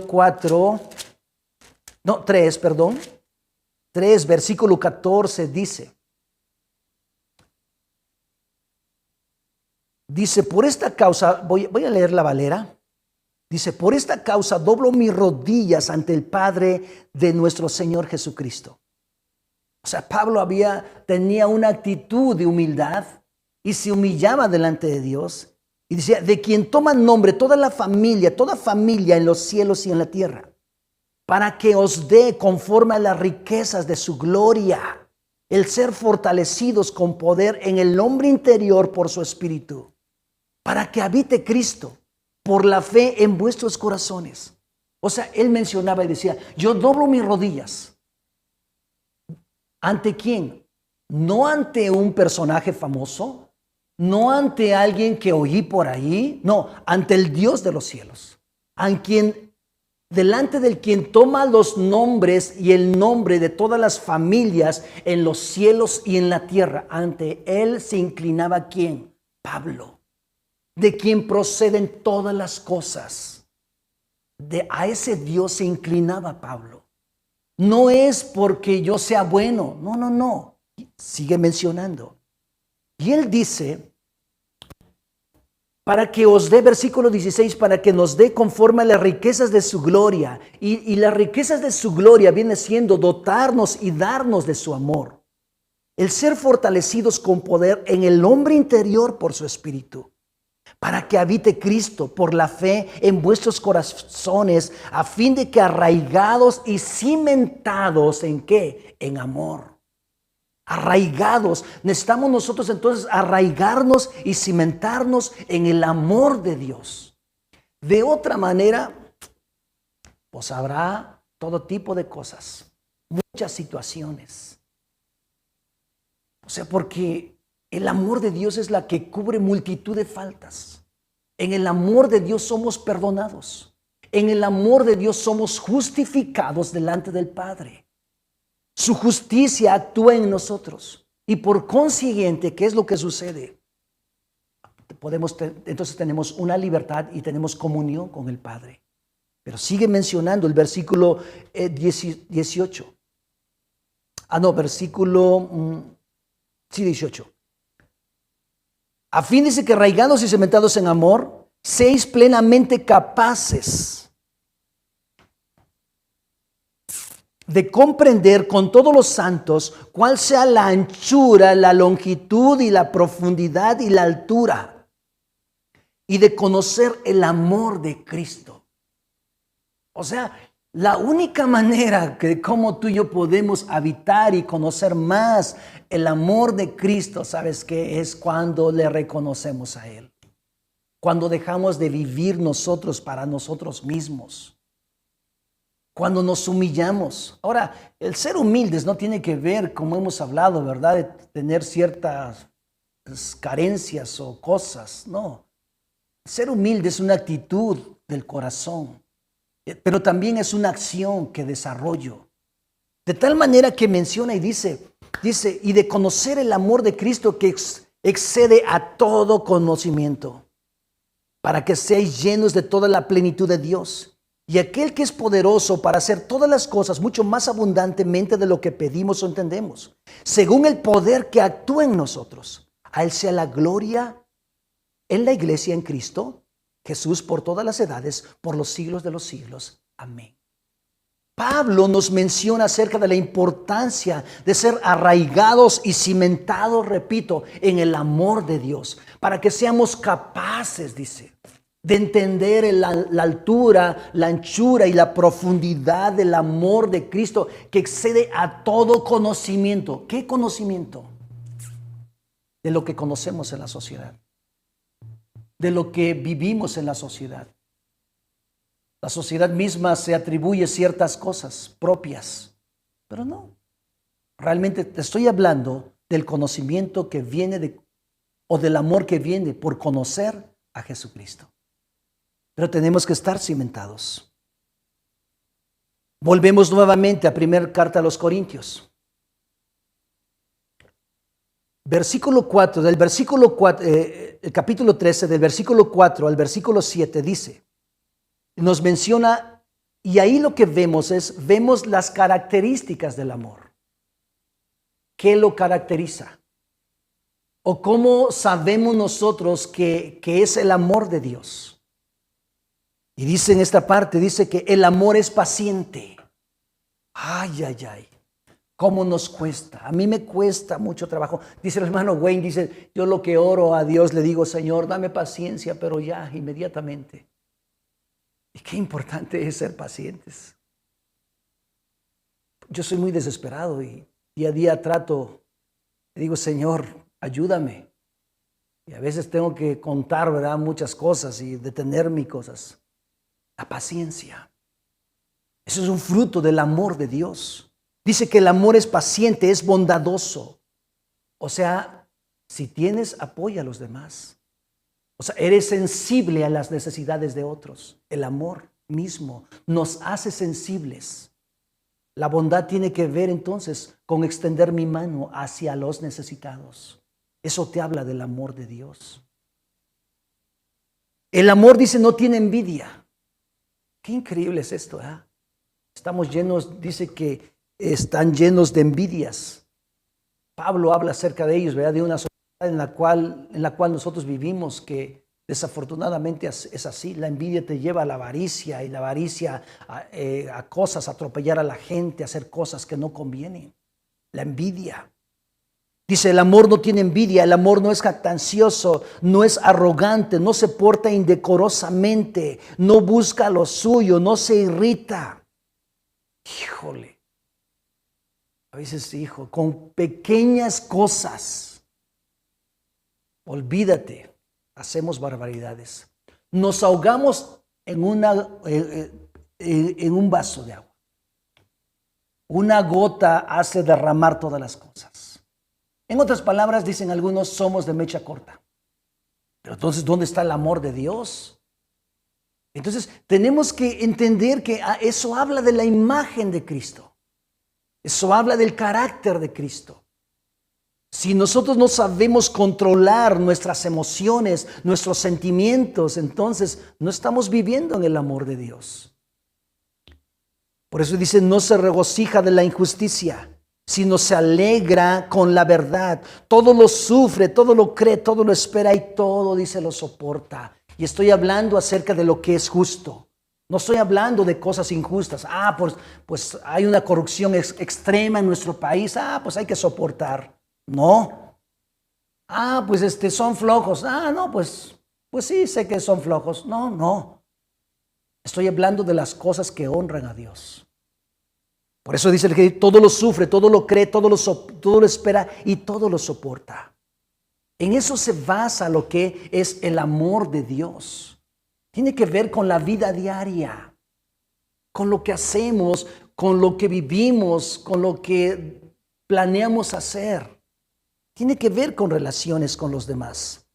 3, versículo 14 dice, por esta causa, voy a leer la Valera, dice, por esta causa doblo mis rodillas ante el Padre de nuestro Señor Jesucristo. O sea, Pablo tenía una actitud de humildad y se humillaba delante de Dios. Y decía, de quien toma nombre toda familia en los cielos y en la tierra, para que os dé conforme a las riquezas de su gloria, el ser fortalecidos con poder en el hombre interior por su espíritu, para que habite Cristo por la fe en vuestros corazones. O sea, él mencionaba y decía, yo doblo mis rodillas. ¿Ante quién? No ante un personaje famoso, no ante alguien que oí por ahí, no, ante el Dios de los cielos, delante del quien toma los nombres y el nombre de todas las familias en los cielos y en la tierra. Ante él se inclinaba ¿quién? Pablo, de quien proceden todas las cosas. A ese Dios se inclinaba Pablo. No es porque yo sea bueno, no. Sigue mencionando. Y él dice, para que os dé, versículo 16, para que nos dé conforme a las riquezas de su gloria. Y las riquezas de su gloria viene siendo dotarnos y darnos de su amor. El ser fortalecidos con poder en el hombre interior por su espíritu. Para que habite Cristo por la fe en vuestros corazones, a fin de que arraigados y cimentados ¿en qué? En amor. Arraigados. Necesitamos nosotros entonces arraigarnos y cimentarnos en el amor de Dios. De otra manera, pues habrá todo tipo de cosas, muchas situaciones. O sea, porque el amor de Dios es la que cubre multitud de faltas. En el amor de Dios somos perdonados. En el amor de Dios somos justificados delante del Padre. Su justicia actúa en nosotros. Y por consiguiente, ¿qué es lo que sucede? Entonces tenemos una libertad y tenemos comunión con el Padre. Pero sigue mencionando el versículo 18. Versículo 18. A fin dice que arraigados y cementados en amor, seáis plenamente capaces de comprender con todos los santos cuál sea la anchura, la longitud y la profundidad y la altura, y de conocer el amor de Cristo. O sea, la única manera que cómo tú y yo podemos habitar y conocer más el amor de Cristo, ¿sabes qué? Es cuando le reconocemos a Él. Cuando dejamos de vivir nosotros para nosotros mismos. Cuando nos humillamos. Ahora, el ser humildes no tiene que ver, como hemos hablado, ¿verdad? De tener ciertas carencias o cosas. No. Ser humilde es una actitud del corazón. Pero también es una acción que desarrollo. De tal manera que menciona y dice, y de conocer el amor de Cristo que excede a todo conocimiento. para que seáis llenos de toda la plenitud de Dios. Y aquel que es poderoso para hacer todas las cosas mucho más abundantemente de lo que pedimos o entendemos, según el poder que actúa en nosotros. A Él sea la gloria en la iglesia en Cristo Jesús por todas las edades, por los siglos de los siglos. Amén. Pablo nos menciona acerca de la importancia de ser arraigados y cimentados, repito, en el amor de Dios, para que seamos capaces, dice, de entender la altura, la anchura y la profundidad del amor de Cristo que excede a todo conocimiento. ¿Qué conocimiento? De lo que conocemos en la sociedad, de lo que vivimos en la sociedad. La sociedad misma se atribuye ciertas cosas propias, pero no. Realmente te estoy hablando del conocimiento que viene o del amor que viene por conocer a Jesucristo. Pero tenemos que estar cimentados. Volvemos nuevamente a primera carta a los Corintios. Versículo 4, el capítulo 13, del versículo 4 al versículo 7 dice, nos menciona, y ahí lo que vemos vemos las características del amor. ¿Qué lo caracteriza? ¿O cómo sabemos nosotros que es el amor de Dios? Y dice en esta parte, dice que el amor es paciente. Ay, ay, ay. ¿Cómo nos cuesta? A mí me cuesta mucho trabajo. Dice el hermano Wayne, dice, yo lo que oro a Dios le digo, Señor, dame paciencia, pero ya, inmediatamente. Y qué importante es ser pacientes. Yo soy muy desesperado y día a día trato, le digo, Señor, ayúdame. Y a veces tengo que contar, ¿verdad?, muchas cosas y detener mis cosas. La paciencia. Eso es un fruto del amor de Dios. Dice que el amor es paciente, es bondadoso. O sea, si tienes, apoya a los demás. O sea, eres sensible a las necesidades de otros. El amor mismo nos hace sensibles. La bondad tiene que ver entonces con extender mi mano hacia los necesitados. Eso te habla del amor de Dios. El amor, dice, no tiene envidia. Qué increíble es esto, ¿eh? Estamos llenos, dice que están llenos de envidias. Pablo habla acerca de ellos, ¿verdad?, de una sociedad en la cual nosotros vivimos, que desafortunadamente es así. La envidia te lleva a la avaricia, y la avaricia a cosas, a atropellar a la gente, a hacer cosas que no convienen. La envidia. Dice, el amor no tiene envidia, el amor no es jactancioso, no es arrogante, no se porta indecorosamente, no busca lo suyo, no se irrita. Híjole. A veces, hijo, con pequeñas cosas, olvídate, hacemos barbaridades. Nos ahogamos en un vaso de agua. Una gota hace derramar todas las cosas. En otras palabras, dicen algunos, somos de mecha corta. Pero entonces, ¿dónde está el amor de Dios? Entonces, tenemos que entender que eso habla de la imagen de Cristo. Eso habla del carácter de Cristo. Si nosotros no sabemos controlar nuestras emociones, nuestros sentimientos, entonces no estamos viviendo en el amor de Dios. Por eso dice, no se regocija de la injusticia, sino se alegra con la verdad. Todo lo sufre, todo lo cree, todo lo espera y todo, dice, lo soporta. Y estoy hablando acerca de lo que es justo. No estoy hablando de cosas injustas. Pues hay una corrupción extrema en nuestro país. Pues hay que soportar. No. Pues son flojos. No, pues sí, sé que son flojos. No. Estoy hablando de las cosas que honran a Dios. Por eso dice que todo lo sufre, todo lo cree, todo lo espera y todo lo soporta. En eso se basa lo que es el amor de Dios. Tiene que ver con la vida diaria, con lo que hacemos, con lo que vivimos, con lo que planeamos hacer. Tiene que ver con relaciones con los demás.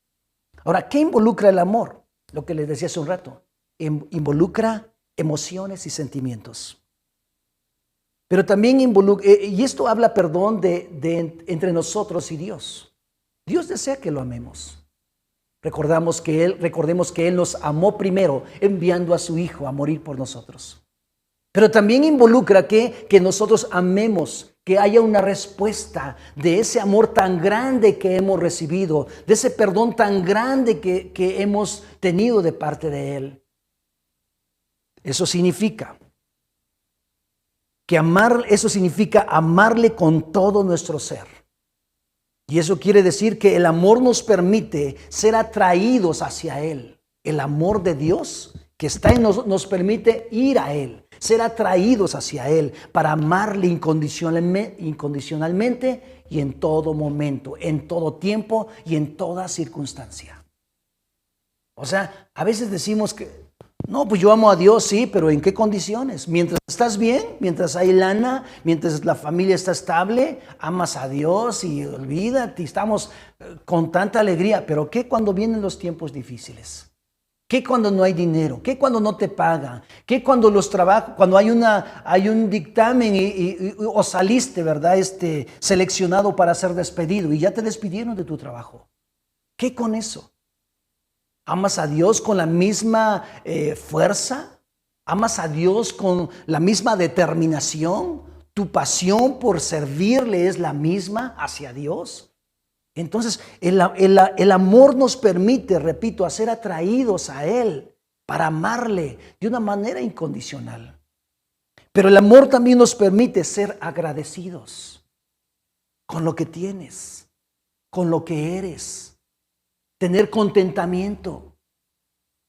Ahora, ¿qué involucra el amor? Lo que les decía hace un rato. Involucra emociones y sentimientos. Pero también involucra, y esto habla, de entre nosotros y Dios. Dios desea que lo amemos. Recordemos que Él nos amó primero, enviando a su Hijo a morir por nosotros. Pero también involucra que nosotros amemos, que haya una respuesta de ese amor tan grande que hemos recibido, de ese perdón tan grande que hemos tenido de parte de Él. Eso significa amarle con todo nuestro ser. Y eso quiere decir que el amor nos permite ser atraídos hacia Él. El amor de Dios que está en nosotros nos permite ir a Él, ser atraídos hacia Él para amarle incondicionalmente y en todo momento, en todo tiempo y en toda circunstancia. O sea, a veces decimos que no, pues yo amo a Dios, sí, pero ¿en qué condiciones? Mientras estás bien, mientras hay lana, mientras la familia está estable, amas a Dios y olvídate, estamos con tanta alegría. Pero ¿qué cuando vienen los tiempos difíciles? ¿Qué cuando no hay dinero? ¿Qué cuando no te pagan? ¿Qué cuando los trabajos, cuando hay un dictamen o saliste, ¿verdad? Seleccionado para ser despedido y ya te despidieron de tu trabajo? ¿Qué con eso? ¿Amas a Dios con la misma fuerza? ¿Amas a Dios con la misma determinación? ¿Tu pasión por servirle es la misma hacia Dios? Entonces, el amor nos permite, repito, a ser atraídos a Él para amarle de una manera incondicional. Pero el amor también nos permite ser agradecidos con lo que tienes, con lo que eres. Tener contentamiento.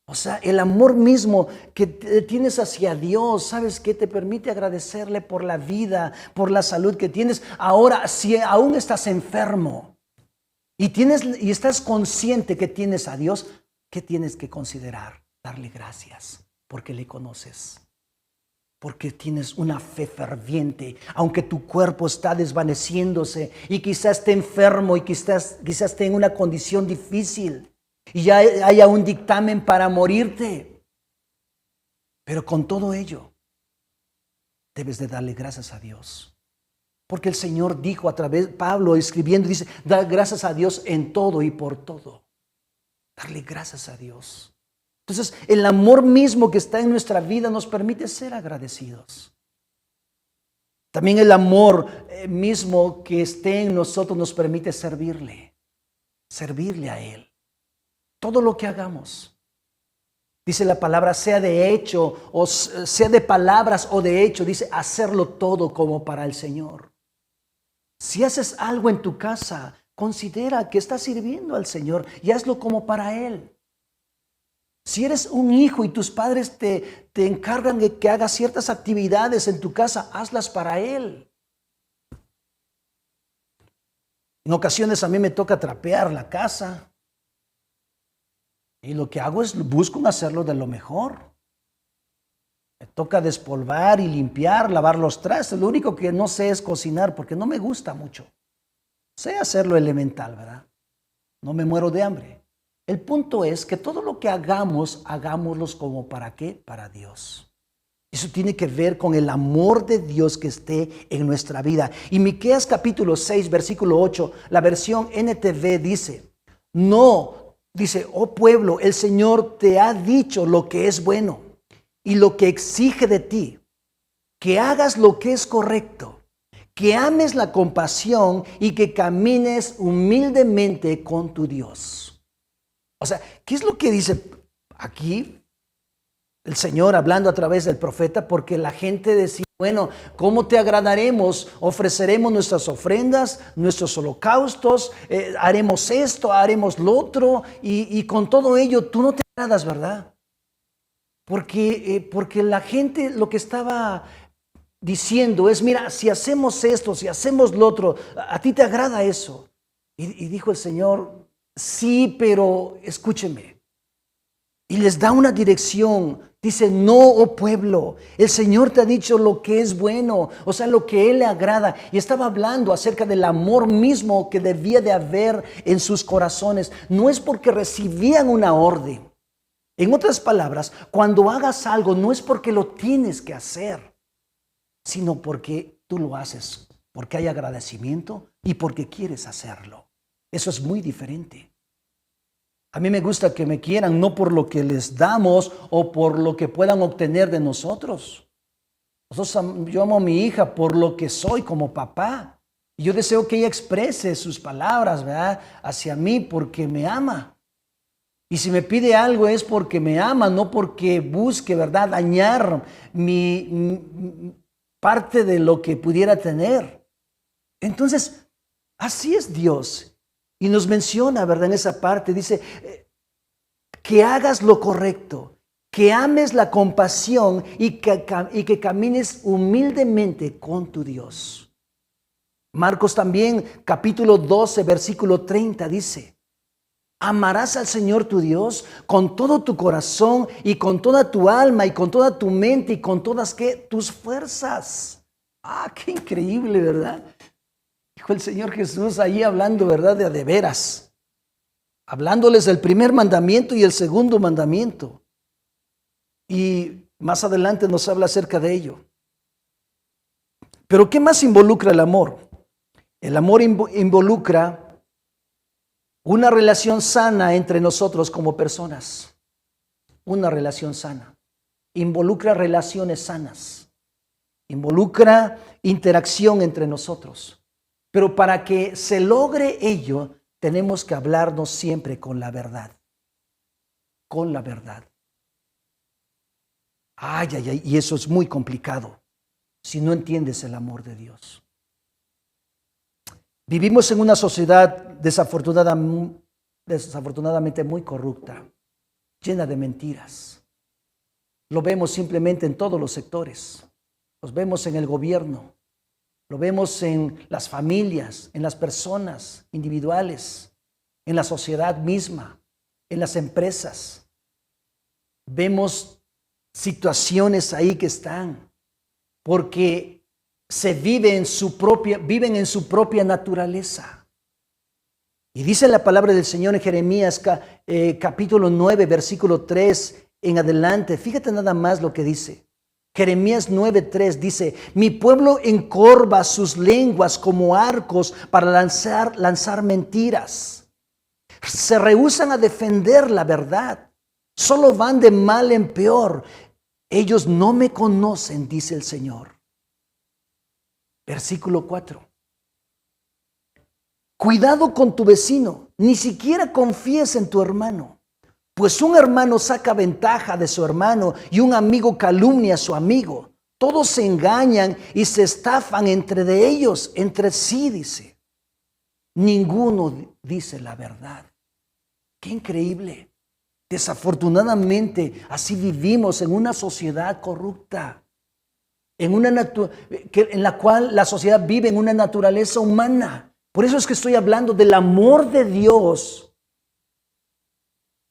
O sea, el amor mismo que tienes hacia Dios, ¿sabes qué? Te permite agradecerle por la vida, por la salud que tienes. Ahora, si aún estás enfermo y estás consciente que tienes a Dios, ¿qué tienes que considerar? Darle gracias porque le conoces. Porque tienes una fe ferviente, aunque tu cuerpo está desvaneciéndose y quizás esté enfermo y quizás esté en una condición difícil y ya haya un dictamen para morirte. Pero con todo ello, debes de darle gracias a Dios. Porque el Señor dijo a través, Pablo escribiendo, dice, da gracias a Dios en todo y por todo. Darle gracias a Dios. Entonces, el amor mismo que está en nuestra vida nos permite ser agradecidos. También el amor mismo que esté en nosotros nos permite servirle a Él. Todo lo que hagamos. Dice la palabra, sea de hecho, o sea de palabras o de hecho, dice hacerlo todo como para el Señor. Si haces algo en tu casa, considera que estás sirviendo al Señor y hazlo como para Él. Si eres un hijo y tus padres te encargan de que hagas ciertas actividades en tu casa, hazlas para Él. En ocasiones a mí me toca trapear la casa. Y lo que hago es busco hacerlo de lo mejor. Me toca despolvar y limpiar, lavar los trastes. Lo único que no sé es cocinar porque no me gusta mucho. Sé hacerlo elemental, ¿verdad? No me muero de hambre. El punto es que todo lo que hagamos, hagámoslo como ¿para qué? Para Dios. Eso tiene que ver con el amor de Dios que esté en nuestra vida. Y Miqueas capítulo 6, versículo 8, la versión NTV dice, no, dice, oh pueblo, el Señor te ha dicho lo que es bueno y lo que exige de ti, que hagas lo que es correcto, que ames la compasión y que camines humildemente con tu Dios. O sea, ¿qué es lo que dice aquí el Señor hablando a través del profeta? Porque la gente decía, bueno, ¿cómo te agradaremos? Ofreceremos nuestras ofrendas, nuestros holocaustos, haremos esto, haremos lo otro, y con todo ello tú no te agradas, ¿verdad? Porque la gente lo que estaba diciendo es, mira, si hacemos esto, si hacemos lo otro, ¿a ti te agrada eso? Y dijo el Señor, sí, pero escúcheme. Y les da una dirección. Dice, no, oh pueblo, el Señor te ha dicho lo que es bueno, o sea, lo que Él le agrada. Y estaba hablando acerca del amor mismo que debía de haber en sus corazones. No es porque recibían una orden. En otras palabras, cuando hagas algo, no es porque lo tienes que hacer, sino porque tú lo haces, porque hay agradecimiento y porque quieres hacerlo. Eso es muy diferente. A mí me gusta que me quieran no por lo que les damos o por lo que puedan obtener de nosotros. Yo amo a mi hija por lo que soy como papá. Y yo deseo que ella exprese sus palabras, ¿verdad?, hacia mí porque me ama. Y si me pide algo es porque me ama, no porque busque, ¿verdad?, dañar mi parte de lo que pudiera tener. Entonces, así es Dios. Y nos menciona, ¿verdad?, en esa parte, dice que hagas lo correcto, que ames la compasión y que camines humildemente con tu Dios. Marcos también, capítulo 12, versículo 30, dice: amarás al Señor tu Dios con todo tu corazón y con toda tu alma y con toda tu mente y con todas tus fuerzas. Qué increíble, ¿verdad? Dijo el Señor Jesús ahí hablando, ¿verdad?, de veras. Hablándoles del primer mandamiento y el segundo mandamiento. Y más adelante nos habla acerca de ello. Pero ¿qué más involucra el amor? El amor involucra una relación sana entre nosotros como personas. Una relación sana. Involucra relaciones sanas. Involucra interacción entre nosotros. Pero para que se logre ello, tenemos que hablarnos siempre con la verdad. Con la verdad. Y eso es muy complicado si no entiendes el amor de Dios. Vivimos en una sociedad desafortunadamente muy corrupta, llena de mentiras. Lo vemos simplemente en todos los sectores. Los vemos en el gobierno. Lo vemos en las familias, en las personas individuales, en la sociedad misma, en las empresas. Vemos situaciones ahí que están, porque viven en su propia naturaleza. Y dice la palabra del Señor en Jeremías capítulo 9, versículo 3 en adelante. Fíjate nada más lo que dice. Jeremías 9:3 dice: mi pueblo encorva sus lenguas como arcos para lanzar mentiras. Se rehúsan a defender la verdad. Solo van de mal en peor. Ellos no me conocen, dice el Señor. Versículo 4. Cuidado con tu vecino, ni siquiera confíes en tu hermano. Pues un hermano saca ventaja de su hermano y un amigo calumnia a su amigo. Todos se engañan y se estafan entre sí, dice. Ninguno dice la verdad. Qué increíble. Desafortunadamente, así vivimos en una sociedad corrupta, en la cual la sociedad vive en una naturaleza humana. Por eso es que estoy hablando del amor de Dios.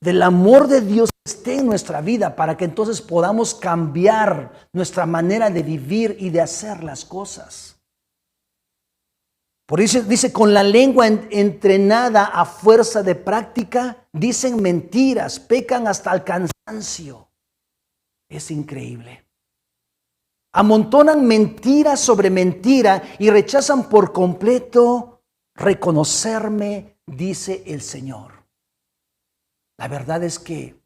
Del amor de Dios que esté en nuestra vida para que entonces podamos cambiar nuestra manera de vivir y de hacer las cosas. Por eso dice, con la lengua entrenada a fuerza de práctica, dicen mentiras, pecan hasta el cansancio. Es increíble. Amontonan mentira sobre mentira y rechazan por completo reconocerme, dice el Señor. La verdad es que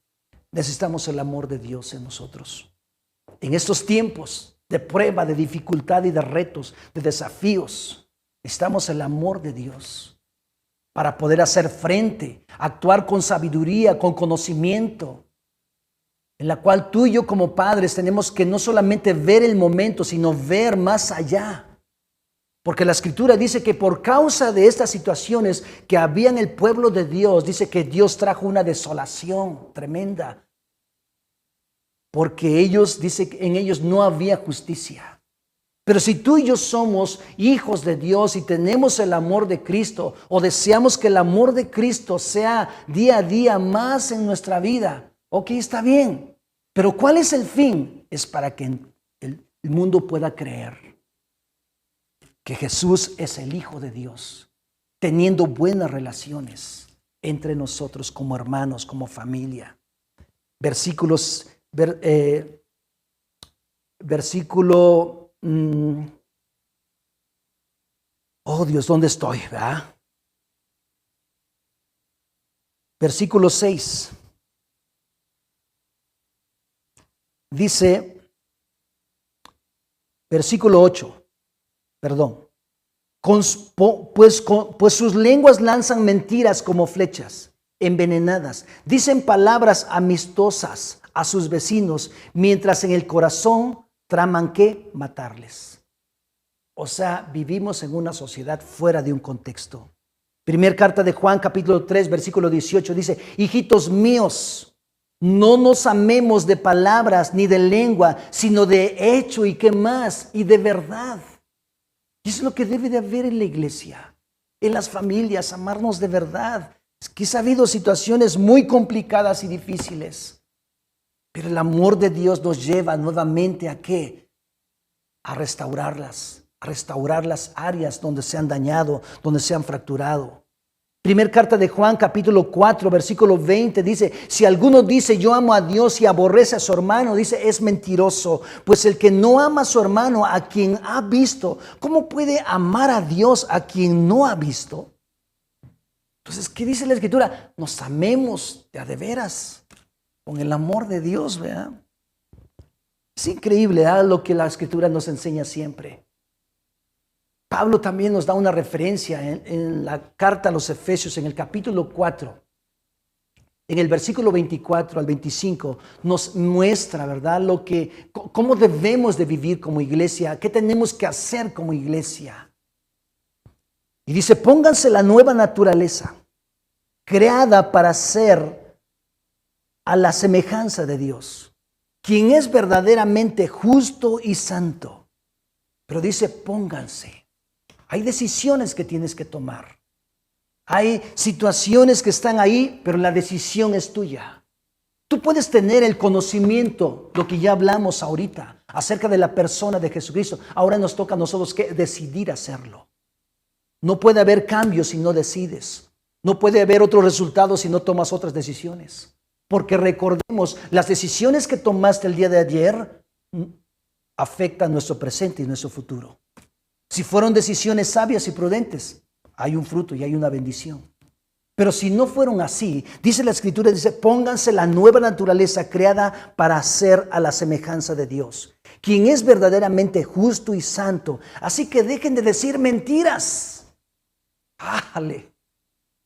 necesitamos el amor de Dios en nosotros. En estos tiempos de prueba, de dificultad y de retos, de desafíos, necesitamos el amor de Dios para poder hacer frente, actuar con sabiduría, con conocimiento, en la cual tú y yo como padres tenemos que no solamente ver el momento, sino ver más allá. Porque la Escritura dice que por causa de estas situaciones que había en el pueblo de Dios, dice que Dios trajo una desolación tremenda. Porque dice que en ellos no había justicia. Pero si tú y yo somos hijos de Dios y tenemos el amor de Cristo, o deseamos que el amor de Cristo sea día a día más en nuestra vida, ok, está bien. Pero ¿cuál es el fin? Es para que el mundo pueda creer que Jesús es el Hijo de Dios, teniendo buenas relaciones entre nosotros como hermanos, como familia. Versículo oh Dios, ¿dónde estoy? ¿Verdad? versículo 6. Dice, versículo 8, perdón. Pues sus lenguas lanzan mentiras como flechas envenenadas. Dicen palabras amistosas a sus vecinos, mientras en el corazón traman que matarles. O sea, vivimos en una sociedad fuera de un contexto. Primer carta de Juan, capítulo 3, versículo 18, dice, hijitos míos, no nos amemos de palabras ni de lengua, sino de hecho y qué más, y de verdad. Y eso es lo que debe de haber en la iglesia, en las familias, amarnos de verdad. Quizá ha habido situaciones muy complicadas y difíciles, pero el amor de Dios nos lleva nuevamente ¿a qué? A restaurar las áreas donde se han dañado, donde se han fracturado. Primer carta de Juan, capítulo 4, versículo 20, dice, si alguno dice yo amo a Dios y aborrece a su hermano, dice, es mentiroso, pues el que no ama a su hermano, a quien ha visto, ¿cómo puede amar a Dios a quien no ha visto? Entonces, ¿qué dice la Escritura? Nos amemos de veras, con el amor de Dios, ¿verdad? Es increíble, ¿verdad? Lo que la Escritura nos enseña siempre. Pablo también nos da una referencia en la carta a los Efesios, en el capítulo 4, en el versículo 24 al 25, nos muestra, ¿verdad? Cómo debemos de vivir como iglesia, qué tenemos que hacer como iglesia. Y dice, pónganse la nueva naturaleza, creada para ser a la semejanza de Dios, quien es verdaderamente justo y santo. Pero dice, pónganse. Hay decisiones que tienes que tomar. Hay situaciones que están ahí, pero la decisión es tuya. Tú puedes tener el conocimiento, lo que ya hablamos ahorita, acerca de la persona de Jesucristo. Ahora nos toca a nosotros que decidir hacerlo. No puede haber cambios si no decides. No puede haber otros resultados si no tomas otras decisiones. Porque recordemos, las decisiones que tomaste el día de ayer afectan nuestro presente y nuestro futuro. Si fueron decisiones sabias y prudentes, hay un fruto y hay una bendición. Pero si no fueron así, dice la Escritura, dice, pónganse la nueva naturaleza creada para ser a la semejanza de Dios, quien es verdaderamente justo y santo. Así que dejen de decir mentiras. ¡Ájale!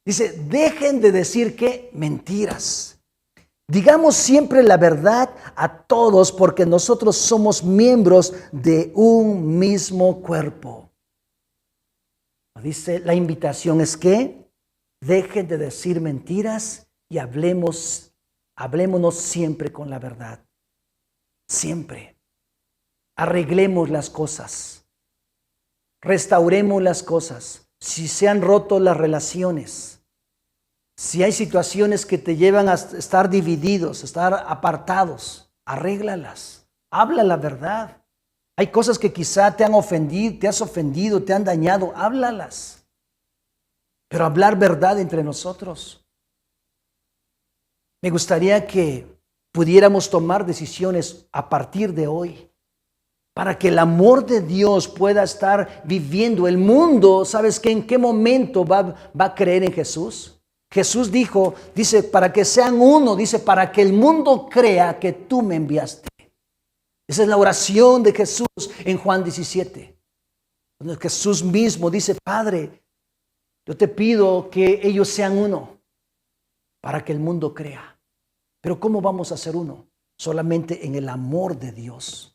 Dice, dejen de decir ¿qué? Mentiras. Digamos siempre la verdad a todos porque nosotros somos miembros de un mismo cuerpo. Dice, la invitación es que dejen de decir mentiras y hablémonos siempre con la verdad. Siempre. Arreglemos las cosas. Restauremos las cosas. Si se han roto las relaciones, si hay situaciones que te llevan a estar divididos, a estar apartados, arréglalas, habla la verdad. Hay cosas que quizá te han ofendido, te han dañado, háblalas. Pero hablar verdad entre nosotros. Me gustaría que pudiéramos tomar decisiones a partir de hoy, para que el amor de Dios pueda estar viviendo. El mundo, ¿sabes qué? ¿En qué momento va a creer en Jesús? Jesús dice, para que sean uno, dice, para que el mundo crea que tú me enviaste. Esa es la oración de Jesús en Juan 17. Donde Jesús mismo dice, Padre, yo te pido que ellos sean uno, para que el mundo crea. Pero ¿cómo vamos a ser uno? Solamente en el amor de Dios.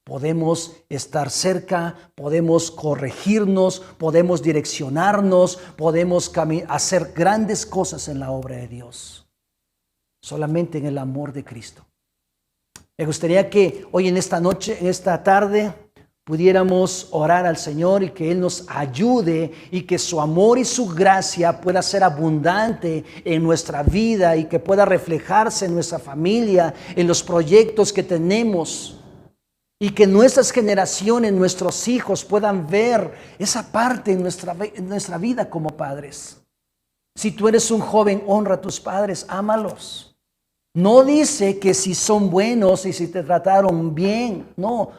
Podemos estar cerca, podemos corregirnos, podemos direccionarnos, podemos hacer grandes cosas en la obra de Dios. Solamente en el amor de Cristo. Me gustaría que hoy en esta noche, en esta tarde, pudiéramos orar al Señor y que Él nos ayude y que su amor y su gracia pueda ser abundante en nuestra vida y que pueda reflejarse en nuestra familia, en los proyectos que tenemos. Y que nuestras generaciones, nuestros hijos puedan ver esa parte en nuestra vida como padres. Si tú eres un joven, honra a tus padres, ámalos. No dice que si son buenos y si te trataron bien. No,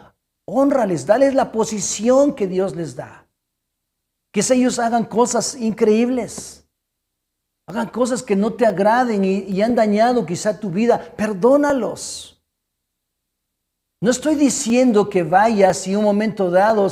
hónrales, dales la posición que Dios les da. Que ellos hagan cosas increíbles. hagan cosas que no te agraden y han dañado quizá tu vida, perdónalos. No estoy diciendo que vayas y en un momento dado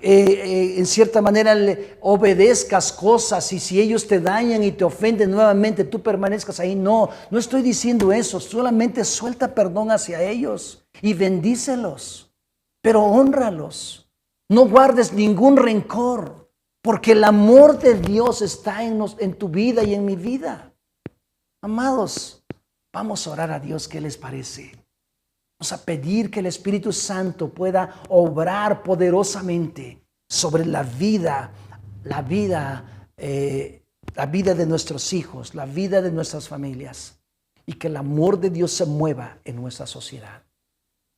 en cierta manera le obedezcas cosas y si ellos te dañan y te ofenden nuevamente, tú permanezcas ahí. No estoy diciendo eso. Solamente suelta perdón hacia ellos y bendícelos, pero hónralos. No guardes ningún rencor, porque el amor de Dios está en tu vida y en mi vida. Amados, vamos a orar a Dios. ¿Qué les parece? Vamos a pedir que el Espíritu Santo pueda obrar poderosamente sobre la vida de nuestros hijos, la vida de nuestras familias, y que el amor de Dios se mueva en nuestra sociedad.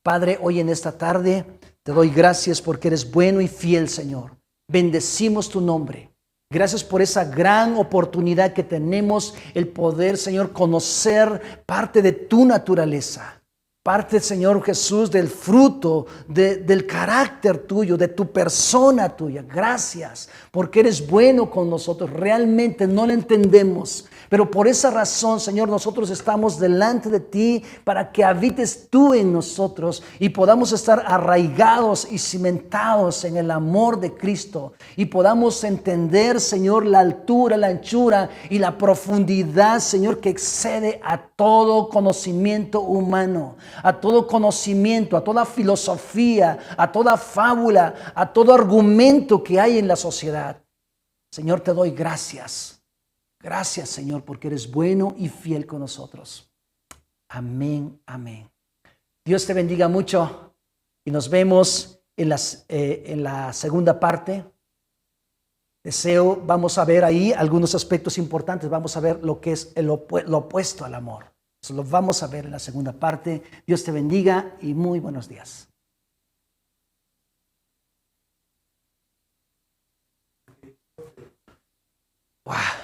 Padre, hoy en esta tarde te doy gracias porque eres bueno y fiel, Señor. Bendecimos tu nombre. Gracias por esa gran oportunidad que tenemos, el poder, Señor, conocer parte de tu naturaleza. Parte, Señor Jesús, del fruto, del carácter tuyo, de tu persona tuya. Gracias, porque eres bueno con nosotros. Realmente no lo entendemos, pero por esa razón, Señor, nosotros estamos delante de ti para que habites tú en nosotros y podamos estar arraigados y cimentados en el amor de Cristo y podamos entender, Señor, la altura, la anchura y la profundidad, Señor, que excede a todo conocimiento humano, a todo conocimiento, a toda filosofía, a toda fábula, a todo argumento que hay en la sociedad. Señor, te doy gracias. Gracias, Señor, porque eres bueno y fiel con nosotros. Amén, amén. Dios te bendiga mucho y nos vemos en la segunda parte. Vamos a ver ahí algunos aspectos importantes. Vamos a ver lo que es lo opuesto al amor. Eso lo vamos a ver en la segunda parte. Dios te bendiga y muy buenos días. Wow.